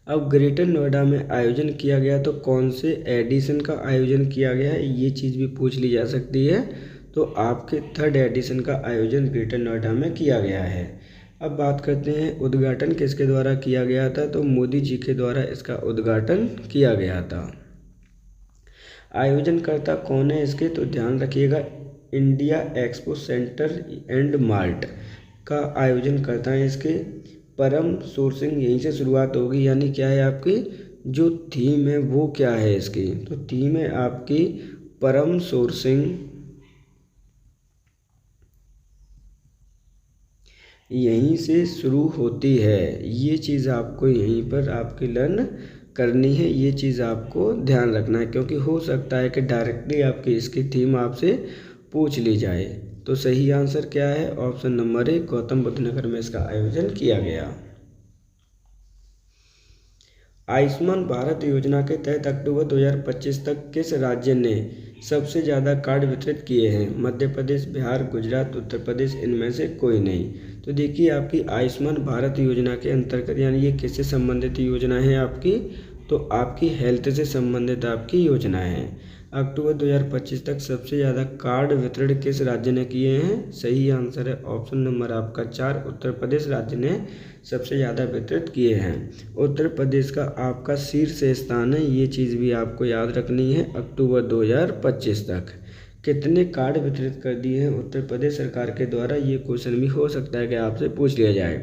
अब ग्रेटर नोएडा में आयोजन किया गया तो कौन से एडिशन का आयोजन किया गया है, ये चीज़ भी पूछ ली जा सकती है। तो आपके 3rd एडिशन का आयोजन ग्रेटर नोएडा में किया गया है। अब बात करते हैं उद्घाटन किसके द्वारा किया गया था? तो मोदी जी के द्वारा इसका उद्घाटन किया गया था। आयोजनकर्ता कौन है इसके? तो ध्यान रखिएगा India expo centre and mart का आयोजन करता है इसके परम सोर्सिंग, यहीं से शुरुआत होगी। यानी क्या है आपकी जो थीम है वो क्या है इसकी? तो थीम है आपकी परम सोर्सिंग, यहीं से शुरू होती है। ये चीज़ आपको यहीं पर आपकी लर्न करनी है, ये चीज़ आपको ध्यान रखना है, क्योंकि हो सकता है कि डायरेक्टली आपकी इसकी थीम आपसे पूछ ली जाए। तो सही आंसर क्या है? ऑप्शन नंबर 1, गौतम बुद्ध नगर में इसका आयोजन किया गया। आयुष्मान भारत योजना के तहत अक्टूबर 2025 तक किस राज्य ने सबसे ज़्यादा कार्ड वितरित किए हैं? मध्य प्रदेश, बिहार, गुजरात, उत्तर प्रदेश, इनमें से कोई नहीं। तो देखिए आपकी आयुष्मान भारत योजना के अंतर्गत, यानी ये किससे संबंधित योजना है आपकी? तो आपकी हेल्थ से संबंधित आपकी योजना है। अक्टूबर 2025 तक सबसे ज़्यादा कार्ड वितरण किस राज्य ने किए हैं? सही आंसर है ऑप्शन नंबर आपका 4, उत्तर प्रदेश राज्य ने सबसे ज़्यादा वितरित किए हैं। उत्तर प्रदेश का आपका शीर्ष स्थान है, ये चीज़ भी आपको याद रखनी है। अक्टूबर 2025 तक कितने कार्ड वितरित कर दिए हैं उत्तर प्रदेश सरकार के द्वारा? ये क्वेश्चन भी हो सकता है कि आपसे पूछ लिया जाए।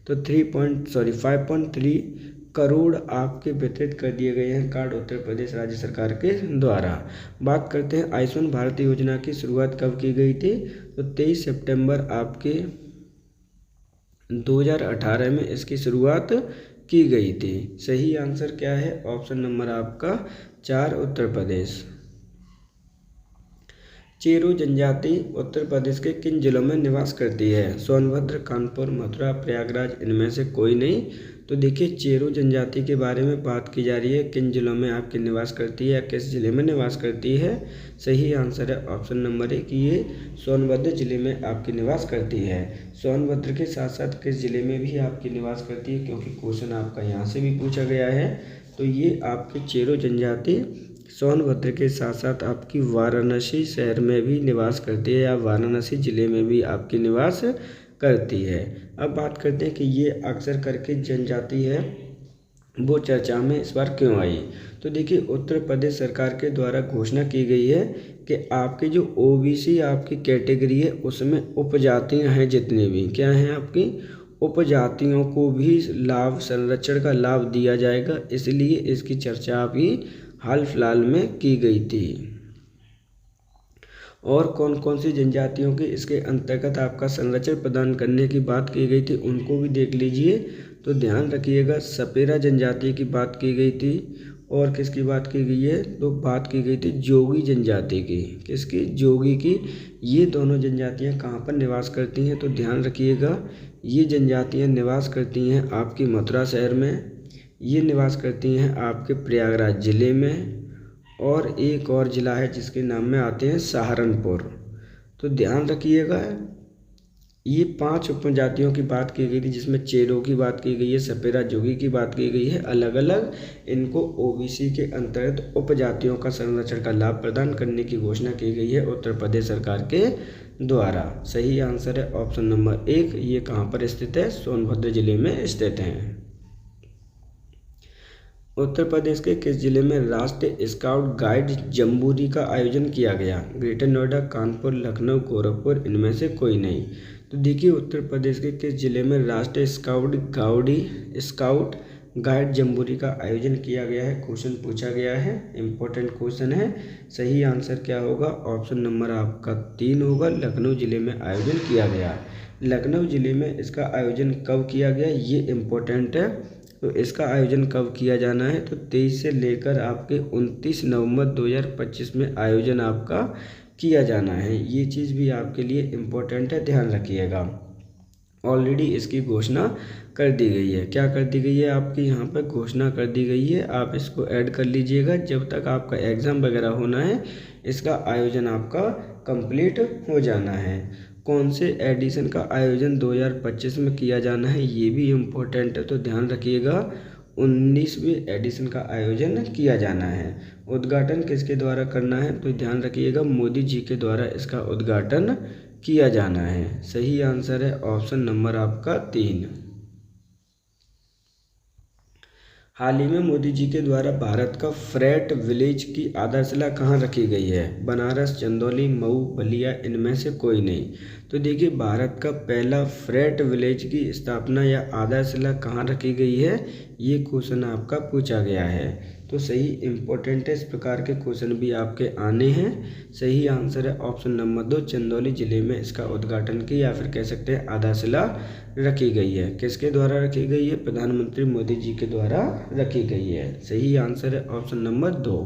तो 5.3 करोड़ आपके वितरित कर दिए गए हैं कार्ड उत्तर प्रदेश राज्य सरकार के द्वारा। बात करते हैं आयुष्मान भारत योजना की शुरुआत कब की गई थी? तो 23 सितंबर आपके 2018 में इसकी शुरुआत की गई थी। सही आंसर क्या है? ऑप्शन नंबर आपका 4, उत्तर प्रदेश। चेरो जनजाति उत्तर प्रदेश के किन जिलों में निवास करती है? सोनभद्र, कानपुर, मथुरा, प्रयागराज, इनमें से कोई नहीं। तो देखिए चेरो जनजाति के बारे में बात की जा रही है, किन जिलों में आपकी निवास करती है या किस जिले में निवास करती है? सही आंसर है ऑप्शन नंबर 1, ये सोनभद्र जिले में आपकी निवास करती है। सोनभद्र के साथ साथ किस जिले में भी आपकी निवास करती है, क्योंकि क्वेश्चन आपका यहाँ से भी पूछा गया है। तो ये आपकी चेरो जनजाति सोनभद्र के साथ साथ आपकी वाराणसी शहर में भी निवास करती है या वाराणसी जिले में भी आपकी निवास करती है। अब बात करते हैं कि ये अक्सर करके जनजाति है वो चर्चा में इस बार क्यों आई? तो देखिए उत्तर प्रदेश सरकार के द्वारा घोषणा की गई है कि आपकी जो ओबीसी आपकी कैटेगरी है उसमें उपजातियां हैं, जितनी भी क्या हैं आपकी उपजातियों को भी लाभ, संरक्षण का लाभ दिया जाएगा, इसलिए इसकी चर्चा अभी हाल फिलहाल में की गई थी। और कौन कौन सी जनजातियों के इसके अंतर्गत आपका संरक्षण प्रदान करने की बात की गई थी उनको भी देख लीजिए। तो ध्यान रखिएगा सपेरा जनजाति की बात की गई थी, और किसकी बात की गई है? तो बात की गई थी जोगी जनजाति की। किसकी? जोगी की। ये दोनों जनजातियां कहाँ पर निवास करती हैं? तो ध्यान रखिएगा ये जनजातियां निवास करती हैं आपकी मथुरा शहर में, ये निवास करती हैं आपके प्रयागराज जिले में, और एक और ज़िला है जिसके नाम में आते हैं सहारनपुर। तो ध्यान रखिएगा ये 5 उपजातियों की बात की गई थी, जिसमें चेरो की बात की गई है, सपेरा, जोगी की बात की गई है। अलग अलग इनको ओबीसी के अंतर्गत उपजातियों का संरक्षण का लाभ प्रदान करने की घोषणा की गई है उत्तर प्रदेश सरकार के द्वारा। सही आंसर है ऑप्शन नंबर 1, ये कहाँ पर स्थित है? सोनभद्र जिले में स्थित है। उत्तर प्रदेश के किस जिले में राष्ट्रीय स्काउट गाइड जम्बूरी का आयोजन किया गया? ग्रेटर नोएडा, कानपुर, लखनऊ, गोरखपुर, इनमें से कोई नहीं। तो देखिए उत्तर प्रदेश के किस जिले में राष्ट्रीय स्काउट गाइड जम्बूरी का आयोजन किया गया है? क्वेश्चन पूछा गया है, इंपॉर्टेंट क्वेश्चन है। सही आंसर क्या होगा? ऑप्शन नंबर आपका 3 होगा, लखनऊ जिले में आयोजन किया गया। लखनऊ जिले में इसका आयोजन कब किया गया ये इम्पोर्टेंट है। तो इसका आयोजन कब किया जाना है, तो 23 से लेकर आपके 29 नवंबर 2025 में आयोजन आपका किया जाना है। ये चीज़ भी आपके लिए इम्पोर्टेंट है, ध्यान रखिएगा। ऑलरेडी इसकी घोषणा कर दी गई है। क्या कर दी गई है, आपकी यहाँ पर घोषणा कर दी गई है। आप इसको ऐड कर लीजिएगा। जब तक आपका एग्ज़ाम वगैरह होना है इसका आयोजन आपका कंप्लीट हो जाना है। कौन से एडिशन का आयोजन 2025 में किया जाना है ये भी इम्पोर्टेंट है, तो ध्यान रखिएगा। 19वीं एडिशन का आयोजन किया जाना है। उद्घाटन किसके द्वारा करना है, तो ध्यान रखिएगा मोदी जी के द्वारा इसका उद्घाटन किया जाना है। सही आंसर है ऑप्शन नंबर आपका 3। हाल ही में मोदी जी के द्वारा भारत का फ्रेट विलेज की आधारशिला कहाँ रखी गई है, बनारस, चंदौली, मऊ, बलिया, इनमें से कोई नहीं। तो देखिए भारत का पहला फ्रेट विलेज की स्थापना या आधारशिला कहाँ रखी गई है, ये क्वेश्चन आपका पूछा गया है। तो सही इम्पोर्टेंट है, इस प्रकार के क्वेश्चन भी आपके आने हैं। सही आंसर है ऑप्शन नंबर 2, चंदौली जिले में इसका उद्घाटन की या फिर कह सकते हैं आधारशिला रखी गई है। किसके द्वारा रखी गई है, प्रधानमंत्री मोदी जी के द्वारा रखी गई है। सही आंसर है ऑप्शन नंबर 2।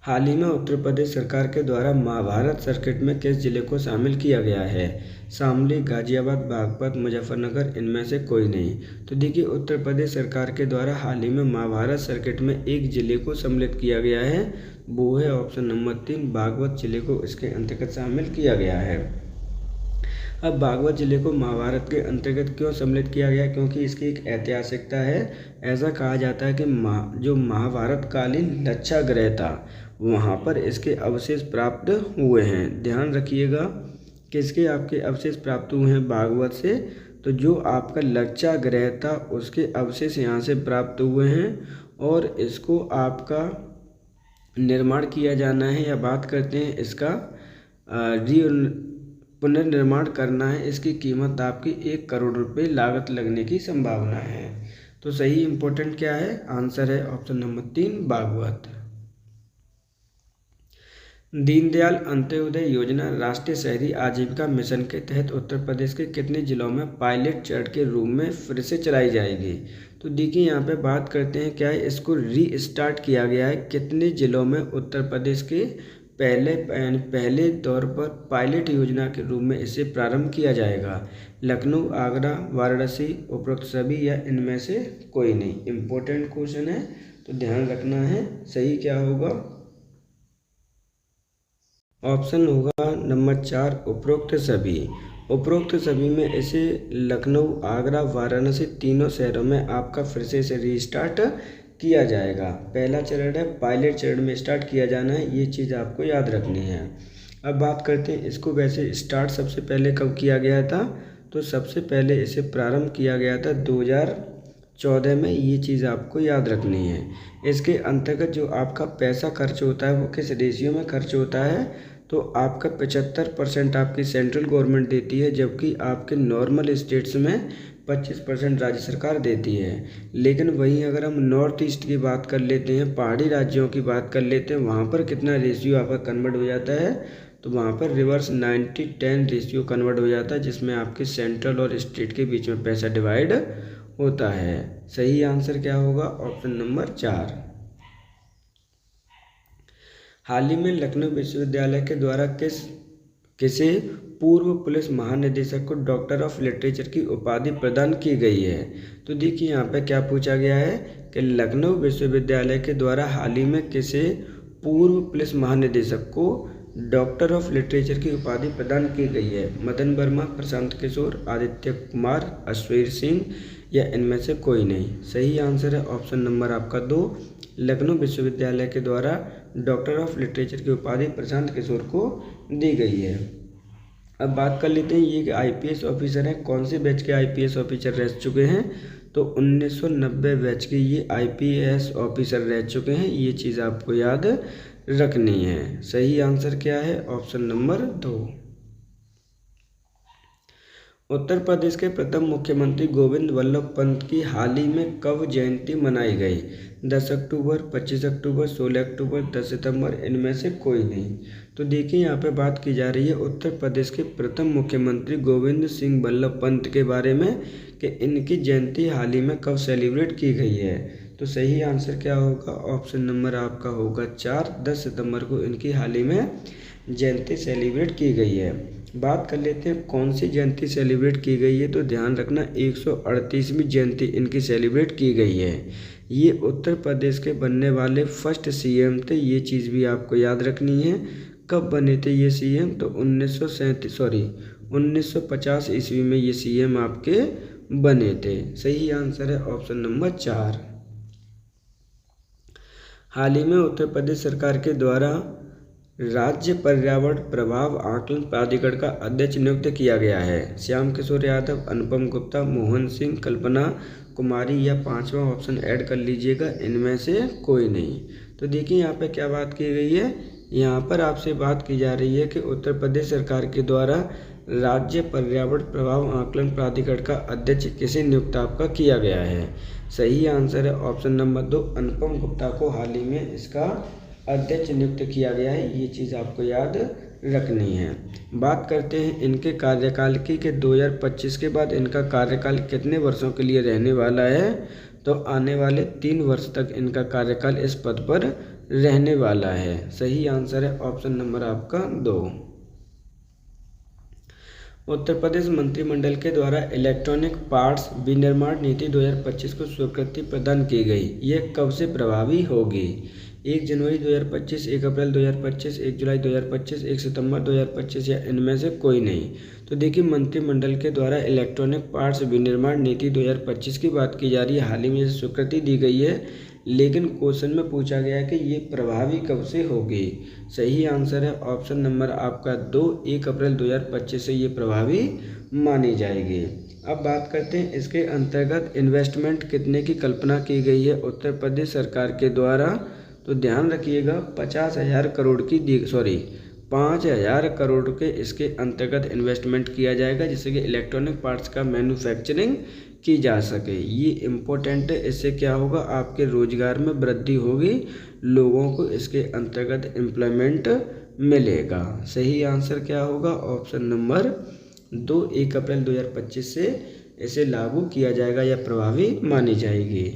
हाल ही में उत्तर प्रदेश सरकार के द्वारा महाभारत सर्किट में किस जिले को शामिल किया गया है, शामली, गाजियाबाद, बागपत, मुजफ्फरनगर, इनमें से कोई नहीं। तो देखिए उत्तर प्रदेश सरकार के द्वारा हाल ही में महाभारत सर्किट में एक जिले को सम्मिलित किया गया है, वो है ऑप्शन नंबर 3, बागपत जिले को इसके अंतर्गत शामिल किया गया है। अब बागपत जिले को महाभारत के अंतर्गत क्यों सम्मिलित किया गया, क्योंकि इसकी एक ऐतिहासिकता है। ऐसा कहा जाता है कि जो महाभारत कालीन लच्छाग्रह था वहाँ पर इसके अवशेष प्राप्त हुए हैं। ध्यान रखिएगा किसके आपके अवशेष प्राप्त हुए हैं, बागवत से। तो जो आपका लच्छाग्रह था उसके अवशेष यहाँ से प्राप्त हुए हैं और इसको आपका निर्माण किया जाना है, या बात करते हैं इसका पुनर्निर्माण करना है। इसकी कीमत आपकी 1 करोड़ रुपए लागत लगने की संभावना है। तो सही इम्पोर्टेंट क्या है, आंसर है ऑप्शन नंबर 3, बागवत। दीनदयाल अंत्योदय योजना राष्ट्रीय शहरी आजीविका मिशन के तहत उत्तर प्रदेश के कितने जिलों में पायलट चरण के रूप में फिर से चलाई जाएगी। तो देखिए यहाँ पे बात करते हैं क्या है, इसको रीस्टार्ट किया गया है कितने जिलों में उत्तर प्रदेश के पहले दौर पर पायलट योजना के रूप में इसे प्रारंभ किया जाएगा। लखनऊ, आगरा, वाराणसी, उपरोक्त सभी या इनमें से कोई नहीं। इम्पोर्टेंट क्वेश्चन है तो ध्यान रखना है। सही क्या होगा, ऑप्शन होगा नंबर 4, उपरोक्त सभी। उपरोक्त सभी में इसे लखनऊ, आगरा, वाराणसी तीनों शहरों में आपका फिर से इसे रीस्टार्ट किया जाएगा। पहला चरण है पायलट चरण में स्टार्ट किया जाना है, ये चीज़ आपको याद रखनी है। अब बात करते हैं इसको वैसे स्टार्ट सबसे पहले कब किया गया था, तो सबसे पहले इसे प्रारंभ किया गया था 2014 में, ये चीज़ आपको याद रखनी है। इसके अंतर्गत जो आपका पैसा खर्च होता है वो किस रेशियो में खर्च होता है, तो आपका 75% आपकी सेंट्रल गवर्नमेंट देती है, जबकि आपके नॉर्मल स्टेट्स में 25% राज्य सरकार देती है। लेकिन वहीं अगर हम नॉर्थ ईस्ट की बात कर लेते हैं, पहाड़ी राज्यों की बात कर लेते हैं, वहाँ पर कितना रेशियो आपका कन्वर्ट हो जाता है, तो वहाँ पर रिवर्स 90-10 रेशियो कन्वर्ट हो जाता है, जिसमें आपके सेंट्रल और स्टेट के बीच में पैसा डिवाइड होता है। सही आंसर क्या होगा, ऑप्शन नंबर 4। हाल ही में लखनऊ विश्वविद्यालय के द्वारा किसे पूर्व पुलिस महानिदेशक को डॉक्टर ऑफ लिटरेचर की उपाधि प्रदान की गई है। तो देखिए यहाँ पे क्या पूछा गया है कि लखनऊ विश्वविद्यालय के द्वारा हाल ही में किसे पूर्व पुलिस महानिदेशक को डॉक्टर ऑफ लिटरेचर की उपाधि प्रदान की गई है। मदन वर्मा, प्रशांत किशोर, आदित्य कुमार, अश्वीर सिंह या इनमें से कोई नहीं। सही आंसर है ऑप्शन नंबर आपका 2, लखनऊ विश्वविद्यालय के द्वारा डॉक्टर ऑफ लिटरेचर की उपाधि प्रशांत किशोर को दी गई है। अब बात कर लेते हैं ये आईपीएस ऑफिसर हैं, कौन से बैच के आईपीएस ऑफिसर रह चुके हैं, तो 1990 बैच के ये आईपीएस ऑफिसर रह चुके हैं। ये चीज़ आपको याद रखनी है। सही आंसर क्या है, ऑप्शन नंबर 2। उत्तर प्रदेश के प्रथम मुख्यमंत्री गोविंद वल्लभ पंत की हाल ही में कब जयंती मनाई गई, 10 अक्टूबर, 25 अक्टूबर, 16 अक्टूबर, 10 सितंबर, इनमें से कोई नहीं। तो देखिए यहाँ पे बात की जा रही है उत्तर प्रदेश के प्रथम मुख्यमंत्री गोविंद सिंह वल्लभ पंत के बारे में कि इनकी जयंती हाल ही में कब सेलिब्रेट की गई है। तो सही आंसर क्या होगा, ऑप्शन नंबर आपका होगा 4, 10 सितंबर को इनकी हाल ही में जयंती सेलिब्रेट की गई है। बात कर लेते हैं कौन सी जयंती सेलिब्रेट की गई है। तो ध्यान रखना 138वीं जयंती इनकी सेलिब्रेट की गई है। ये उत्तर प्रदेश के बनने वाले फर्स्ट सीएम थे, ये चीज़ भी आपको याद रखनी है। कब बने थे ये सीएम, तो 1950 ईस्वी में ये सीएम आपके बने थे। सही आंसर है ऑप्शन नंबर 4। हाल ही में उत्तर प्रदेश सरकार के द्वारा राज्य पर्यावरण प्रभाव आकलन प्राधिकरण का अध्यक्ष नियुक्त किया गया है। श्याम किशोर यादव, अनुपम गुप्ता, मोहन सिंह, कल्पना कुमारी या पांचवा ऑप्शन ऐड कर लीजिएगा, इनमें से कोई नहीं। तो देखिए यहाँ पे क्या बात की गई है, यहाँ पर आपसे बात की जा रही है कि उत्तर प्रदेश सरकार के द्वारा राज्य पर्यावरण प्रभाव आकलन प्राधिकरण का अध्यक्ष किसे नियुक्त आपका किया गया है। सही आंसर है ऑप्शन नंबर 2, अनुपम गुप्ता को हाल ही में इसका अध्यक्ष नियुक्त किया गया है। ये चीज़ आपको याद रखनी है। बात करते हैं इनके कार्यकाल की कि 2025 के बाद इनका कार्यकाल कितने वर्षों के लिए रहने वाला है। तो आने वाले 3 वर्ष तक इनका कार्यकाल इस पद पर रहने वाला है। सही आंसर है ऑप्शन नंबर आपका 2। उत्तर प्रदेश मंत्रिमंडल के द्वारा इलेक्ट्रॉनिक पार्ट्स विनिर्माण नीति 2025 को स्वीकृति प्रदान की गई। यह कब से प्रभावी होगी। 1 जनवरी 2025, 1 अप्रैल 2025, 1 जुलाई 2025, 1 सितंबर 2025 या इनमें से कोई नहीं। तो देखिए मंत्रिमंडल के द्वारा इलेक्ट्रॉनिक पार्ट्स विनिर्माण नीति 2025 की बात की जा रही है। हाल ही में स्वीकृति दी गई है, लेकिन क्वेश्चन में पूछा गया है कि ये प्रभावी कब से होगी। सही आंसर है ऑप्शन नंबर आपका 2, 1 अप्रैल 2025 से ये प्रभावी मानी जाएगी। अब बात करते हैं इसके अंतर्गत इन्वेस्टमेंट कितने की कल्पना की गई है उत्तर प्रदेश सरकार के द्वारा। तो ध्यान रखिएगा 50,000 करोड़ की 5,000 करोड़ के इसके अंतर्गत इन्वेस्टमेंट किया जाएगा, जिससे कि इलेक्ट्रॉनिक पार्ट्स का मैन्युफैक्चरिंग की जा सके। ये इम्पोर्टेंट है, इससे क्या होगा, आपके रोजगार में वृद्धि होगी, लोगों को इसके अंतर्गत एम्प्लॉयमेंट मिलेगा। सही आंसर क्या होगा, ऑप्शन नंबर 2, 1 अप्रैल 2025 से इसे लागू किया जाएगा या प्रभावी मानी जाएगी।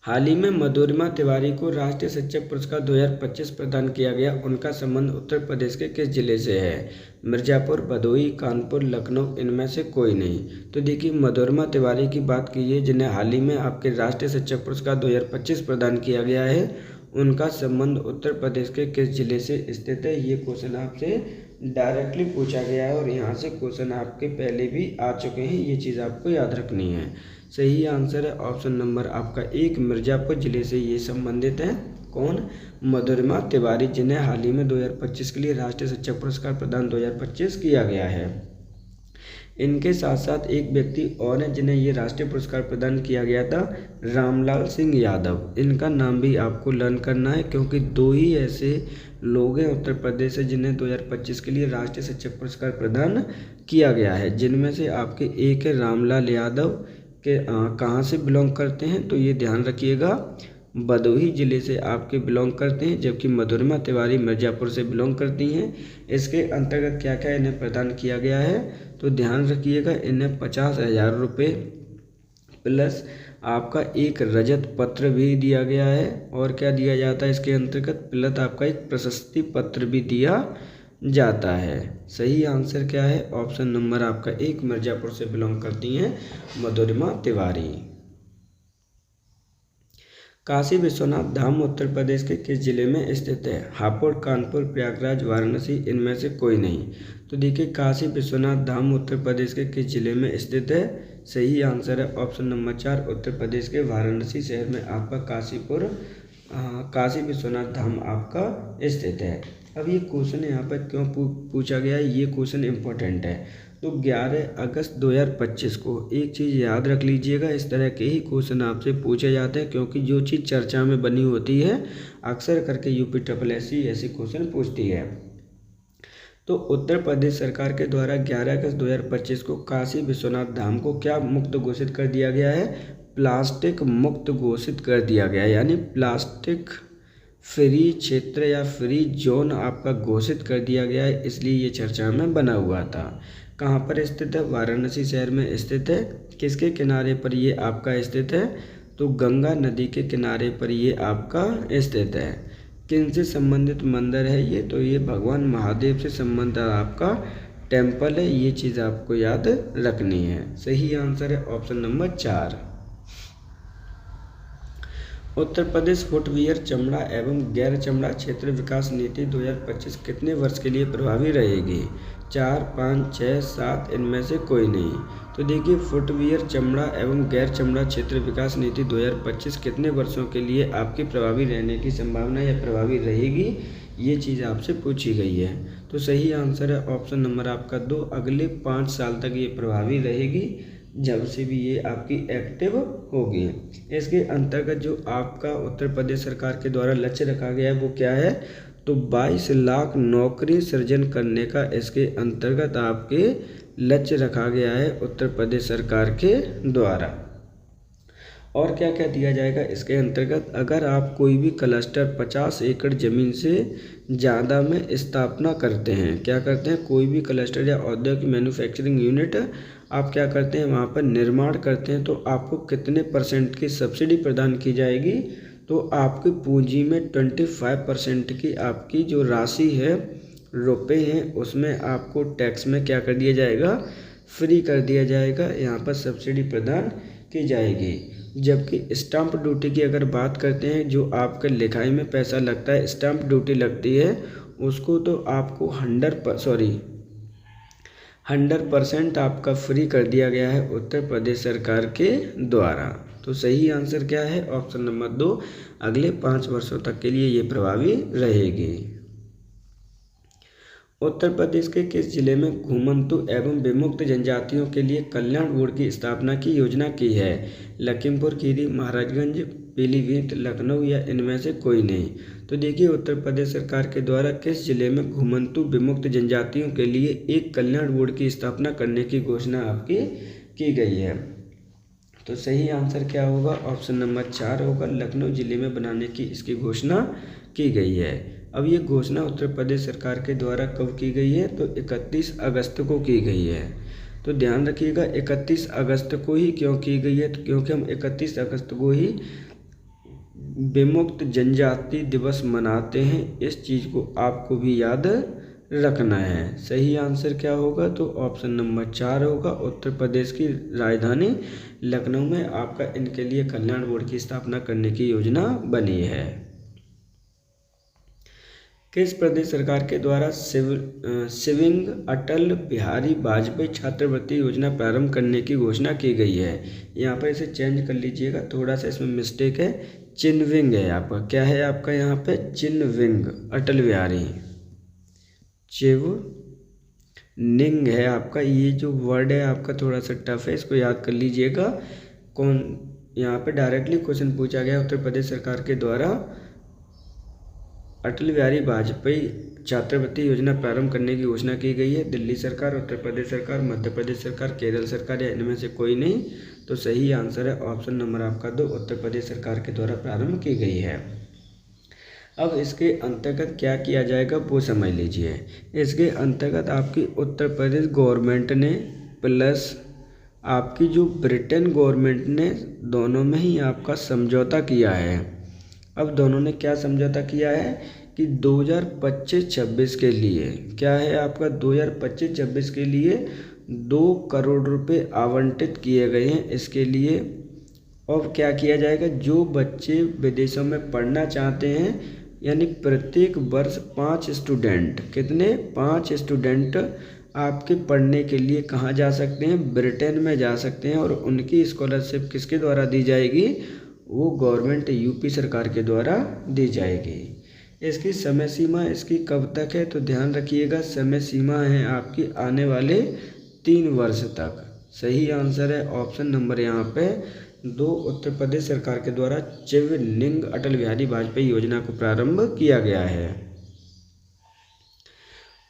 हाल ही में मधुरिमा तिवारी को राष्ट्रीय शिक्षक पुरस्कार 2025 प्रदान किया गया। उनका संबंध उत्तर प्रदेश के किस जिले से है। मिर्जापुर, भदोही, कानपुर, लखनऊ, इनमें से कोई नहीं। तो देखिए मधुरिमा तिवारी की बात कीजिए, जिन्हें हाल ही में आपके राष्ट्रीय शिक्षक पुरस्कार 2025 प्रदान किया गया है। उनका संबंध उत्तर प्रदेश के किस जिले से स्थित है। ये क्वेश्चन आपसे डायरेक्टली पूछा गया है और यहाँ से क्वेश्चन आपके पहले भी आ चुके हैं, ये चीज़ आपको याद रखनी है। सही आंसर है ऑप्शन नंबर आपका 1, मिर्जापुर जिले से ये संबंधित है। कौन, मधुरिमा तिवारी, जिन्हें हाल ही में 2025 के लिए राष्ट्रीय शिक्षक पुरस्कार प्रदान 2025 किया गया है। इनके साथ साथ एक व्यक्ति और है जिन्हें ये राष्ट्रीय पुरस्कार प्रदान किया गया था, रामलाल सिंह यादव। इनका नाम भी आपको लर्न करना है, क्योंकि 2 ही ऐसे लोग हैं उत्तर प्रदेश से जिन्हें 2025 के लिए राष्ट्रीय शिक्षक पुरस्कार प्रदान किया गया है, जिनमें से आपके एक है रामलाल यादव के कहाँ से बिलोंग करते हैं। तो ये ध्यान रखिएगा, भदोही जिले से आपके बिलोंग करते हैं, जबकि मधुरिमा तिवारी मिर्जापुर से बिलोंग करती हैं। इसके अंतर्गत क्या क्या इन्हें प्रदान किया गया है, तो ध्यान रखिएगा, इन्हें 50,000 रुपये प्लस आपका एक रजत पत्र भी दिया गया है। और क्या दिया जाता है इसके अंतर्गत, प्लस आपका एक प्रशस्ति पत्र भी दिया जाता है। सही आंसर क्या है, ऑप्शन नंबर आपका 1, मिर्जापुर से बिलोंग करती हैं मधुरिमा तिवारी। काशी विश्वनाथ धाम उत्तर प्रदेश के किस जिले में स्थित है। हापुड़, कानपुर, प्रयागराज, वाराणसी, इनमें से कोई नहीं। तो देखिए काशी विश्वनाथ धाम उत्तर प्रदेश के किस जिले में स्थित है। सही आंसर है ऑप्शन नंबर 4, उत्तर प्रदेश के वाराणसी शहर में आपका काशी विश्वनाथ धाम आपका स्थित है। अब ये क्वेश्चन यहाँ पर क्यों पूछा गया है, ये क्वेश्चन इम्पोर्टेंट है। तो 11 अगस्त 2025 को एक चीज़ याद रख लीजिएगा, इस तरह के ही क्वेश्चन आपसे पूछे जाते हैं, क्योंकि जो चीज़ चर्चा में बनी होती है अक्सर करके UPSSC ऐसे क्वेश्चन पूछती है। तो उत्तर प्रदेश सरकार के द्वारा 11 अगस्त 2025 को काशी विश्वनाथ धाम को क्या मुक्त घोषित कर दिया गया है, प्लास्टिक मुक्त घोषित कर दिया गया है, यानी प्लास्टिक फ्री क्षेत्र या फ्री जोन आपका घोषित कर दिया गया है, इसलिए ये चर्चा में बना हुआ था। कहाँ पर स्थित है? वाराणसी शहर में स्थित है। किसके किनारे पर ये आपका स्थित है? तो गंगा नदी के किनारे पर ये आपका स्थित है। किन से संबंधित मंदिर है ये? तो ये भगवान महादेव से संबंधित आपका टेम्पल है। ये चीज़ आपको याद रखनी है। सही आंसर है option number 4। Uttar Pradesh footwear, चमड़ा एवं गैर चमड़ा क्षेत्र विकास नीति 2025 कितने वर्ष के लिए प्रभावी रहेगी? 4, 5, 6, 7, इनमें से कोई नहीं। तो देखिए, फुटवियर, चमड़ा एवं गैर चमड़ा क्षेत्र विकास नीति 2025 कितने वर्षों के लिए आपकी प्रभावी रहने की संभावना या प्रभावी रहेगी, ये चीज़ आपसे पूछी गई है। तो सही आंसर है ऑप्शन नंबर आपका 2, अगले 5 साल तक ये प्रभावी रहेगी, जब से भी ये आपकी एक्टिव होगी। इसके अंतर्गत जो आपका उत्तर प्रदेश सरकार के द्वारा लक्ष्य रखा गया है वो क्या है? तो 22 लाख नौकरी सृजन करने का इसके अंतर्गत आपके लक्ष्य रखा गया है उत्तर प्रदेश सरकार के द्वारा। और क्या क्या दिया जाएगा इसके अंतर्गत? अगर आप कोई भी क्लस्टर 50 एकड़ ज़मीन से ज़्यादा में स्थापना करते हैं, क्या करते हैं? कोई भी क्लस्टर या औद्योगिक मैन्युफैक्चरिंग यूनिट आप क्या करते हैं, वहाँ पर निर्माण करते हैं, तो आपको कितने % की सब्सिडी प्रदान की जाएगी? तो आपकी पूंजी में 25% की आपकी जो राशि है, रुपए हैं, उसमें आपको टैक्स में क्या कर दिया जाएगा? फ्री कर दिया जाएगा। यहाँ पर सब्सिडी प्रदान की जाएगी। जबकि स्टाम्प ड्यूटी की अगर बात करते हैं, जो आपके लिखाई में पैसा लगता है, स्टाम्प ड्यूटी लगती है, उसको तो आपको 100% आपका फ्री कर दिया गया है उत्तर प्रदेश सरकार के द्वारा। तो सही आंसर क्या है? ऑप्शन नंबर 2, अगले 5 वर्षों तक के लिए ये प्रभावी रहेगी। उत्तर प्रदेश के किस जिले में घुमंतु एवं विमुक्त जनजातियों के लिए कल्याण बोर्ड की स्थापना की योजना की है? लखीमपुर खीरी, महाराजगंज, पीलीभीत, लखनऊ या इनमें से कोई नहीं। तो देखिए, उत्तर प्रदेश सरकार के द्वारा किस जिले में घुमंतु विमुक्त जनजातियों के लिए एक कल्याण बोर्ड की स्थापना करने की घोषणा आपकी की गई है? तो सही आंसर क्या होगा? ऑप्शन नंबर 4 होगा। लखनऊ जिले में बनाने की इसकी घोषणा की गई है। अब ये घोषणा उत्तर प्रदेश सरकार के द्वारा कब की गई है? तो 31 अगस्त को की गई है। तो ध्यान रखिएगा, 31 अगस्त को ही क्यों की गई है? तो क्योंकि हम 31 अगस्त को ही विमुक्त जनजाति दिवस मनाते हैं। इस चीज़ को आपको भी याद रखना है। सही आंसर क्या होगा? तो ऑप्शन नंबर 4 होगा। उत्तर प्रदेश की राजधानी लखनऊ में आपका इनके लिए कल्याण बोर्ड की स्थापना करने की योजना बनी है। किस प्रदेश सरकार के द्वारा सिविंग अटल बिहारी वाजपेयी छात्रवृत्ति योजना प्रारंभ करने की घोषणा की गई है? यहाँ पर इसे चेंज कर लीजिएगा, थोड़ा सा इसमें मिस्टेक है। चिनविंग है आपका, क्या है आपका यहाँ पे? चिनविंग, अटल बिहारी। चिव निंग है आपका। ये जो वर्ड है आपका थोड़ा सा टफ है, इसको याद कर लीजिएगा। यहाँ पे डायरेक्टली क्वेश्चन पूछा गया उत्तर प्रदेश सरकार के द्वारा अटल बिहारी वाजपेयी छात्रवृत्ति योजना प्रारंभ करने की घोषणा की गई है। दिल्ली सरकार, उत्तर प्रदेश सरकार, मध्य प्रदेश सरकार, केरल सरकार या इनमें से कोई नहीं। तो सही आंसर है ऑप्शन नंबर आपका 2, उत्तर प्रदेश सरकार के द्वारा प्रारंभ की गई है। अब इसके अंतर्गत क्या किया जाएगा वो समझ लीजिए। इसके अंतर्गत आपकी उत्तर प्रदेश गवर्नमेंट ने प्लस आपकी जो ब्रिटेन गवर्नमेंट ने, दोनों में ही आपका समझौता किया है। अब दोनों ने क्या समझौता किया है कि 2025-26 के लिए क्या है आपका? 2025-26 के लिए 2 करोड़ रुपए आवंटित किए गए हैं इसके लिए। और क्या किया जाएगा? जो बच्चे विदेशों में पढ़ना चाहते हैं, यानी प्रत्येक वर्ष 5 स्टूडेंट, कितने? 5 स्टूडेंट आपके पढ़ने के लिए कहाँ जा सकते हैं? ब्रिटेन में जा सकते हैं। और उनकी स्कॉलरशिप किसके द्वारा दी जाएगी? वो गवर्नमेंट यूपी सरकार के द्वारा दी जाएगी। इसकी समय सीमा इसकी कब तक है? तो ध्यान रखिएगा, समय सीमा है आपकी आने वाले 3 वर्ष तक। सही आंसर है ऑप्शन नंबर यहाँ पे 2, उत्तर प्रदेश सरकार के द्वारा चिवनिंग अटल बिहारी वाजपेयी योजना को प्रारंभ किया गया है।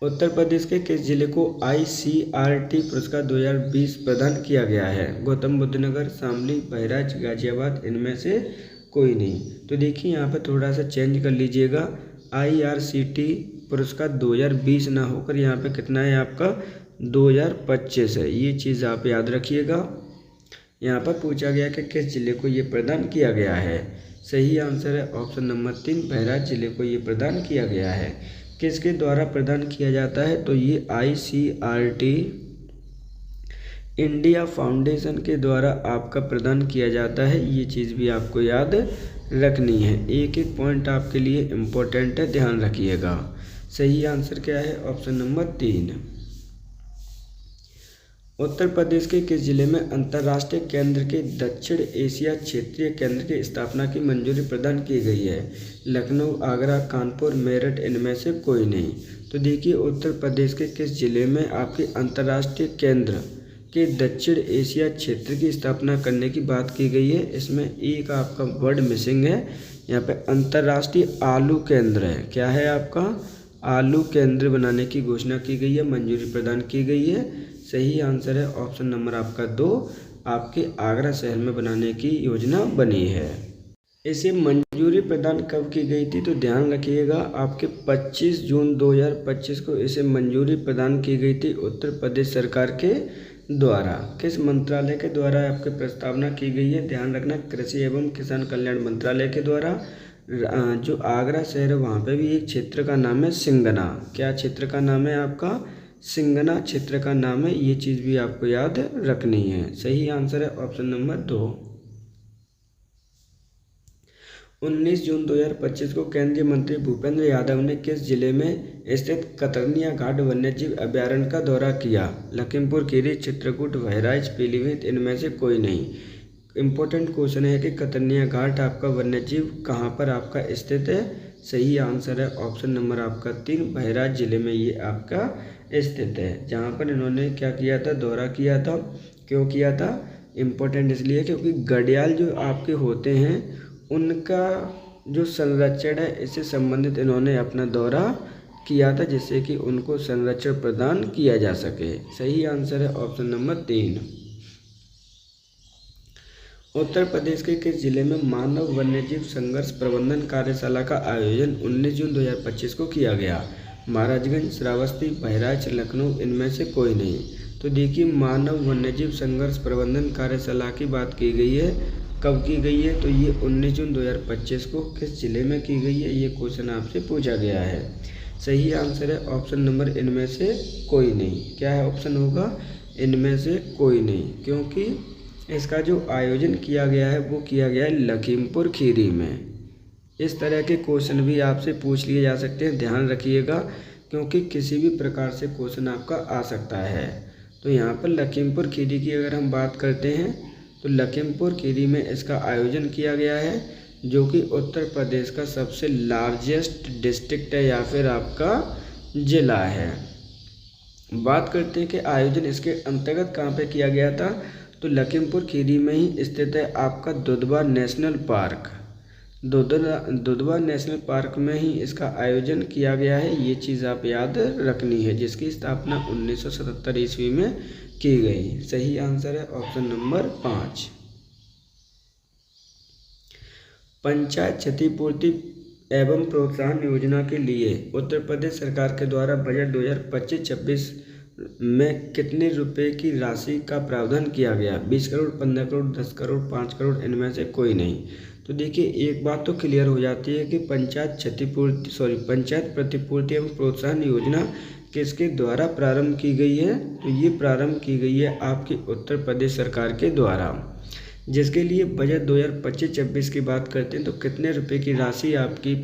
उत्तर प्रदेश के किस जिले को ICRT पुरस्कार 2020 प्रदान किया गया है? गौतम बुद्ध नगर, शामली, बहराइच, गाजियाबाद, इनमें से कोई नहीं। तो देखिए, यहाँ पे थोड़ा सा चेंज कर लीजिएगा। IRCT पुरस्कार 2020 ना होकर यहाँ पे कितना है आपका? 2025 है। ये चीज़ आप याद रखिएगा। यहाँ पर पूछा गया कि किस जिले को ये प्रदान किया गया है। सही आंसर है ऑप्शन नंबर 3, बहराइच जिले को ये प्रदान किया गया है। किसके द्वारा प्रदान किया जाता है, तो ये ICRT इंडिया फाउंडेशन के द्वारा आपका प्रदान किया जाता है। ये चीज़ भी आपको याद रखनी है। एक एक पॉइंट आपके लिए इम्पोर्टेंट है, ध्यान रखिएगा। सही आंसर क्या है, ऑप्शन नंबर 3। उत्तर प्रदेश के किस जिले में अंतर्राष्ट्रीय केंद्र के दक्षिण एशिया क्षेत्रीय केंद्र की स्थापना की मंजूरी प्रदान की गई है। लखनऊ, आगरा, कानपुर, मेरठ, इनमें से कोई नहीं। तो देखिए, उत्तर प्रदेश के किस जिले में आपके अंतर्राष्ट्रीय केंद्र के दक्षिण एशिया क्षेत्र की स्थापना करने की बात की गई है। इसमें एक आपका वर्ड मिसिंग है। यहाँ पे अंतर्राष्ट्रीय आलू केंद्र है। क्या है आपका, आलू केंद्र बनाने की घोषणा की गई है, मंजूरी प्रदान की गई है। सही आंसर है ऑप्शन नंबर आपका 2, आपके आगरा शहर में बनाने की योजना बनी है। इसे मंजूरी प्रदान कब की गई थी, तो ध्यान रखिएगा, आपके 25 जून 2025 को इसे मंजूरी प्रदान की गई थी उत्तर प्रदेश सरकार के द्वारा। किस मंत्रालय के द्वारा आपकी प्रस्तावना की गई है, ध्यान रखना, कृषि एवं किसान कल्याण मंत्रालय के द्वारा। जो आगरा शहर है वहाँ पे भी एक क्षेत्र का नाम है सिंगना। क्या क्षेत्र का नाम है आपका, सिंगना क्षेत्र का नाम है। ये चीज़ भी आपको याद रखनी है। सही आंसर है ऑप्शन नंबर 2। 19 जून 2025 को केंद्रीय मंत्री भूपेंद्र यादव ने किस जिले में स्थित कतरनिया घाट वन्यजीव अभयारण्य का दौरा किया। लखीमपुर खीरी, चित्रकूट, बहराइच, पीलीभीत, इनमें से कोई नहीं। इम्पोर्टेंट क्वेश्चन है कि कतरनिया घाट आपका वन्यजीव कहाँ पर आपका स्थित है। सही आंसर है ऑप्शन नंबर आपका 3, बहराइच जिले में ये आपका स्थित है, जहाँ पर इन्होंने क्या किया था, दौरा किया था। क्यों किया था, इम्पोर्टेंट इसलिए क्योंकि घड़ियाल जो आपके होते हैं उनका जो संरक्षण है इससे संबंधित इन्होंने अपना दौरा किया था, जिससे कि उनको संरक्षण प्रदान किया जा सके। सही आंसर है ऑप्शन नंबर 3। उत्तर प्रदेश के किस जिले में मानव वन्यजीव संघर्ष प्रबंधन कार्यशाला का आयोजन 19 जून 2025 को किया गया। महाराजगंज, श्रावस्ती, बहराइच, लखनऊ, इनमें से कोई नहीं। तो देखिए, मानव वन्यजीव संघर्ष प्रबंधन कार्यशाला की बात की गई है। कब की गई है, तो ये 19 जून 2025 को किस जिले में की गई है, ये क्वेश्चन आपसे पूछा गया है। सही आंसर है ऑप्शन नंबर इनमें से कोई नहीं। क्या है ऑप्शन होगा, इनमें से कोई नहीं, क्योंकि इसका जो आयोजन किया गया है वो किया गया है लखीमपुर खीरी में। इस तरह के क्वेश्चन भी आपसे पूछ लिए जा सकते हैं, ध्यान रखिएगा, क्योंकि किसी भी प्रकार से क्वेश्चन आपका आ सकता है। तो यहाँ पर लखीमपुर खीरी की अगर हम बात करते हैं तो लखीमपुर खीरी में इसका आयोजन किया गया है, जो कि उत्तर प्रदेश का सबसे लार्जेस्ट डिस्ट्रिक्ट है या फिर आपका ज़िला है। बात करते हैं कि आयोजन इसके अंतर्गत कहाँ पे किया गया था, तो लखीमपुर खीरी में ही स्थित है आपका Dudhwa national park. Dudhwa national park में ही इसका आयोजन किया गया है। ये चीज़ आप याद रखनी है, जिसकी स्थापना 1977 ईस्वी में की गई। सही आंसर है ऑप्शन नंबर 5। पंचायत क्षतिपूर्ति एवं प्रोत्साहन योजना के लिए उत्तर प्रदेश सरकार के द्वारा बजट 2025-26 में कितने रुपए की राशि का प्रावधान किया गया। 20 करोड़, 15 करोड़, 10 करोड़, 5 करोड़, इनमें से कोई नहीं। तो देखिए, एक बात तो क्लियर हो जाती है कि पंचायत प्रतिपूर्ति एवं प्रोत्साहन योजना किसके द्वारा प्रारंभ की गई है, तो ये प्रारंभ की गई है आपकी उत्तर प्रदेश सरकार के द्वारा, जिसके लिए बजट 2025-26 की बात करते हैं तो कितने रुपए की राशि आपकी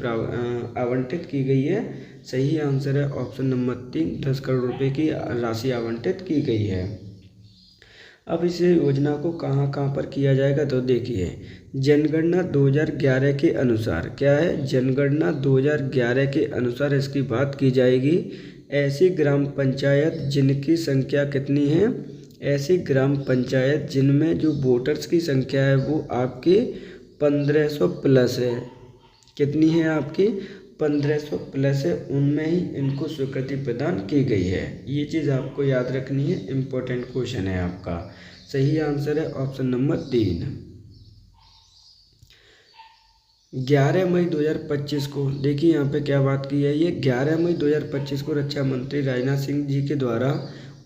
आवंटित की गई है। सही आंसर है ऑप्शन नंबर 3, 10 करोड़ रुपए की राशि आवंटित की गई है। अब इस योजना को कहाँ कहाँ पर किया जाएगा, तो देखिए, जनगणना 2011 के अनुसार, क्या है, जनगणना 2011 के अनुसार इसकी बात की जाएगी। ऐसी ग्राम पंचायत जिनकी संख्या कितनी है, ऐसी ग्राम पंचायत जिनमें जो वोटर्स की संख्या है वो आपकी 1500 प्लस है। कितनी है आपकी, 1500 प्लस है, उनमें ही इनको स्वीकृति प्रदान की गई है। ये चीज़ आपको याद रखनी है, इम्पोर्टेंट क्वेश्चन है आपका। सही आंसर है ऑप्शन नंबर 3। 11 मई 2025 को, देखिए यहाँ पे क्या बात की है, ये 11 मई 2025 को रक्षा मंत्री राजनाथ सिंह जी के द्वारा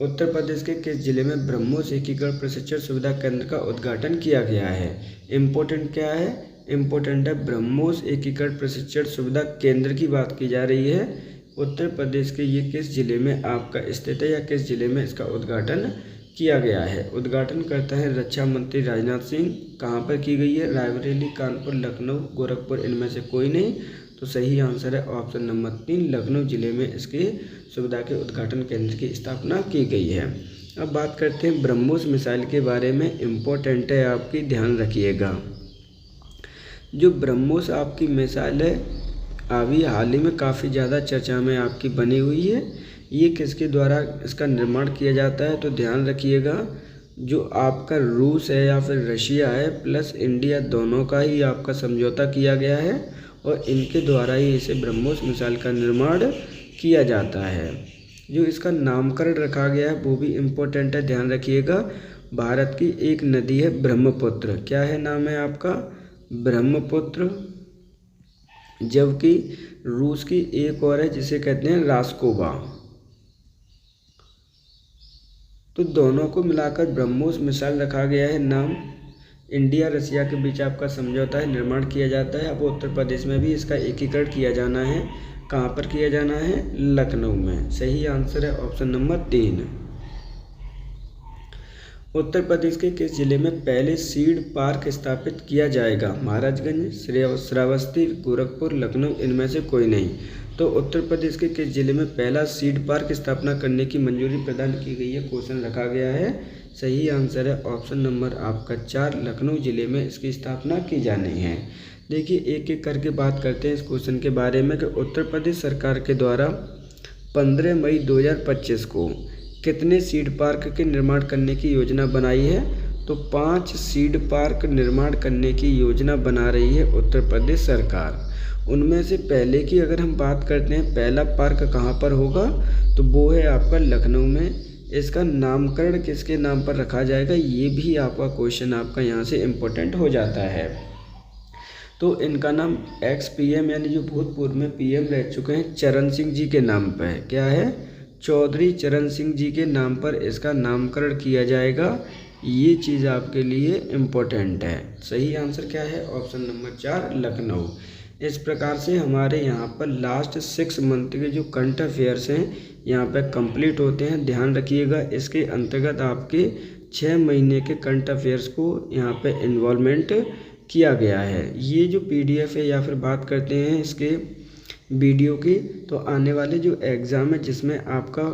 उत्तर प्रदेश के किस जिले में ब्रह्मोस एकीकृत प्रशिक्षण सुविधा केंद्र का उद्घाटन किया गया है? इम्पोर्टेंट क्या है? इम्पोर्टेंट है ब्रह्मोस एकीकृत प्रशिक्षण सुविधा केंद्र की बात की जा रही है। उत्तर प्रदेश के ये किस जिले में आपका स्थित है या किस जिले में इसका उद्घाटन किया गया है? उद्घाटन करता है रक्षा मंत्री राजनाथ सिंह। कहाँ पर की गई है? रायबरेली, कानपुर, लखनऊ, गोरखपुर, इनमें से कोई नहीं। तो सही आंसर है ऑप्शन नंबर 3, लखनऊ जिले में इसकी सुविधा के उद्घाटन केंद्र की स्थापना की गई है। अब बात करते हैं ब्रह्मोस मिसाइल के बारे में। इम्पोर्टेंट है, आपकी ध्यान रखिएगा। जो ब्रह्मोस आपकी मिसाइल है अभी हाल ही में काफ़ी ज़्यादा चर्चा में आपकी बनी हुई है। ये किसके द्वारा इसका निर्माण किया जाता है? तो ध्यान रखिएगा, जो आपका रूस है या फिर रशिया है प्लस इंडिया, दोनों का ही आपका समझौता किया गया है और इनके द्वारा ही इसे ब्रह्मोस मिसाइल का निर्माण किया जाता है। जो इसका नामकरण रखा गया है वो भी इम्पोर्टेंट है, ध्यान रखिएगा। भारत की एक नदी है ब्रह्मपुत्र। क्या है नाम है आपका? ब्रह्मपुत्र। जबकि रूस की एक और है जिसे कहते हैं रास्कोवा। तो दोनों को मिलाकर ब्रह्मोस मिसाइल रखा गया है नाम। इंडिया रसिया के बीच आपका समझौता है, निर्माण किया जाता है। अब उत्तर प्रदेश में भी इसका एकीकरण किया जाना है। कहाँ पर किया जाना है? लखनऊ में। सही आंसर है ऑप्शन नंबर 3। उत्तर प्रदेश के किस जिले में पहले सीड पार्क स्थापित किया जाएगा? महाराजगंज, श्रावस्ती, गोरखपुर, लखनऊ, इनमें से कोई नहीं। तो उत्तर प्रदेश के किस जिले में पहला सीड पार्क स्थापना करने की मंजूरी प्रदान की गई है? क्वेश्चन रखा गया है। सही आंसर है ऑप्शन नंबर आपका 4, लखनऊ जिले में इसकी स्थापना की जानी है। देखिए एक एक करके बात करते हैं इस क्वेश्चन के बारे में कि उत्तर प्रदेश सरकार के द्वारा 15 मई 2025 को कितने सीड पार्क के निर्माण करने की योजना बनाई है? तो 5 सीड पार्क निर्माण करने की योजना बना रही है उत्तर प्रदेश सरकार। उनमें से पहले की अगर हम बात करते हैं, पहला पार्क कहाँ पर होगा? तो वो है आपका लखनऊ में। इसका नामकरण किसके नाम पर रखा जाएगा? ये भी आपका क्वेश्चन आपका यहाँ से इम्पोर्टेंट हो जाता है। तो इनका नाम एक्स पीएम यानी जो भूतपूर्व में पीएम रह चुके हैं चरण सिंह जी के नाम पर है। क्या है? चौधरी चरण सिंह जी के नाम पर इसका नामकरण किया जाएगा। ये चीज़ आपके लिए इम्पोर्टेंट है। सही आंसर क्या है? Option number 4, Lucknow. इस प्रकार से हमारे यहाँ पर लास्ट 6 मंथ के जो करंट अफेयर्स हैं यहाँ पर कंप्लीट होते हैं। ध्यान रखिएगा, इसके अंतर्गत आपके 6 महीने के करंट अफेयर्स को यहाँ पे इन्वॉल्वमेंट किया गया है। ये जो पीडीएफ है या फिर बात करते हैं इसके वीडियो की, तो आने वाले जो एग्ज़ाम है जिसमें आपका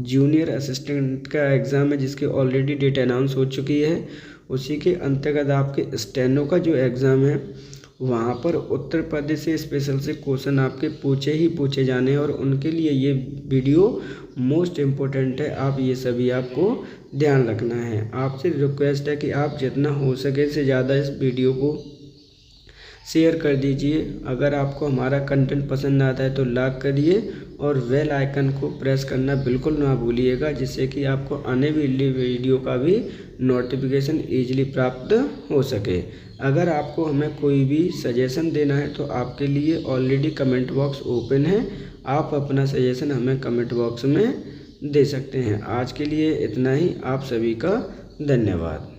जूनियर असिस्टेंट का एग्ज़ाम है जिसकी ऑलरेडी डेट अनाउंस हो चुकी है, उसी के अंतर्गत आपके स्टेनो का जो एग्ज़ाम है वहाँ पर उत्तर प्रदेश से स्पेशल से क्वेश्चन आपके पूछे जाने हैं और उनके लिए ये वीडियो मोस्ट इम्पोर्टेंट है। आप ये सभी आपको ध्यान रखना है। आपसे रिक्वेस्ट है कि आप जितना हो सके से ज़्यादा इस वीडियो को शेयर कर दीजिए। अगर आपको हमारा कंटेंट पसंद आता है तो लाइक करिए और बेल आइकन को प्रेस करना बिल्कुल ना भूलिएगा, जिससे कि आपको आने वाली वीडियो का भी नोटिफिकेशन ईजिली प्राप्त हो सके। अगर आपको हमें कोई भी सजेशन देना है तो आपके लिए ऑलरेडी कमेंट बॉक्स ओपन है। आप अपना सजेशन हमें कमेंट बॉक्स में दे सकते हैं। आज के लिए इतना ही। आप सभी का धन्यवाद।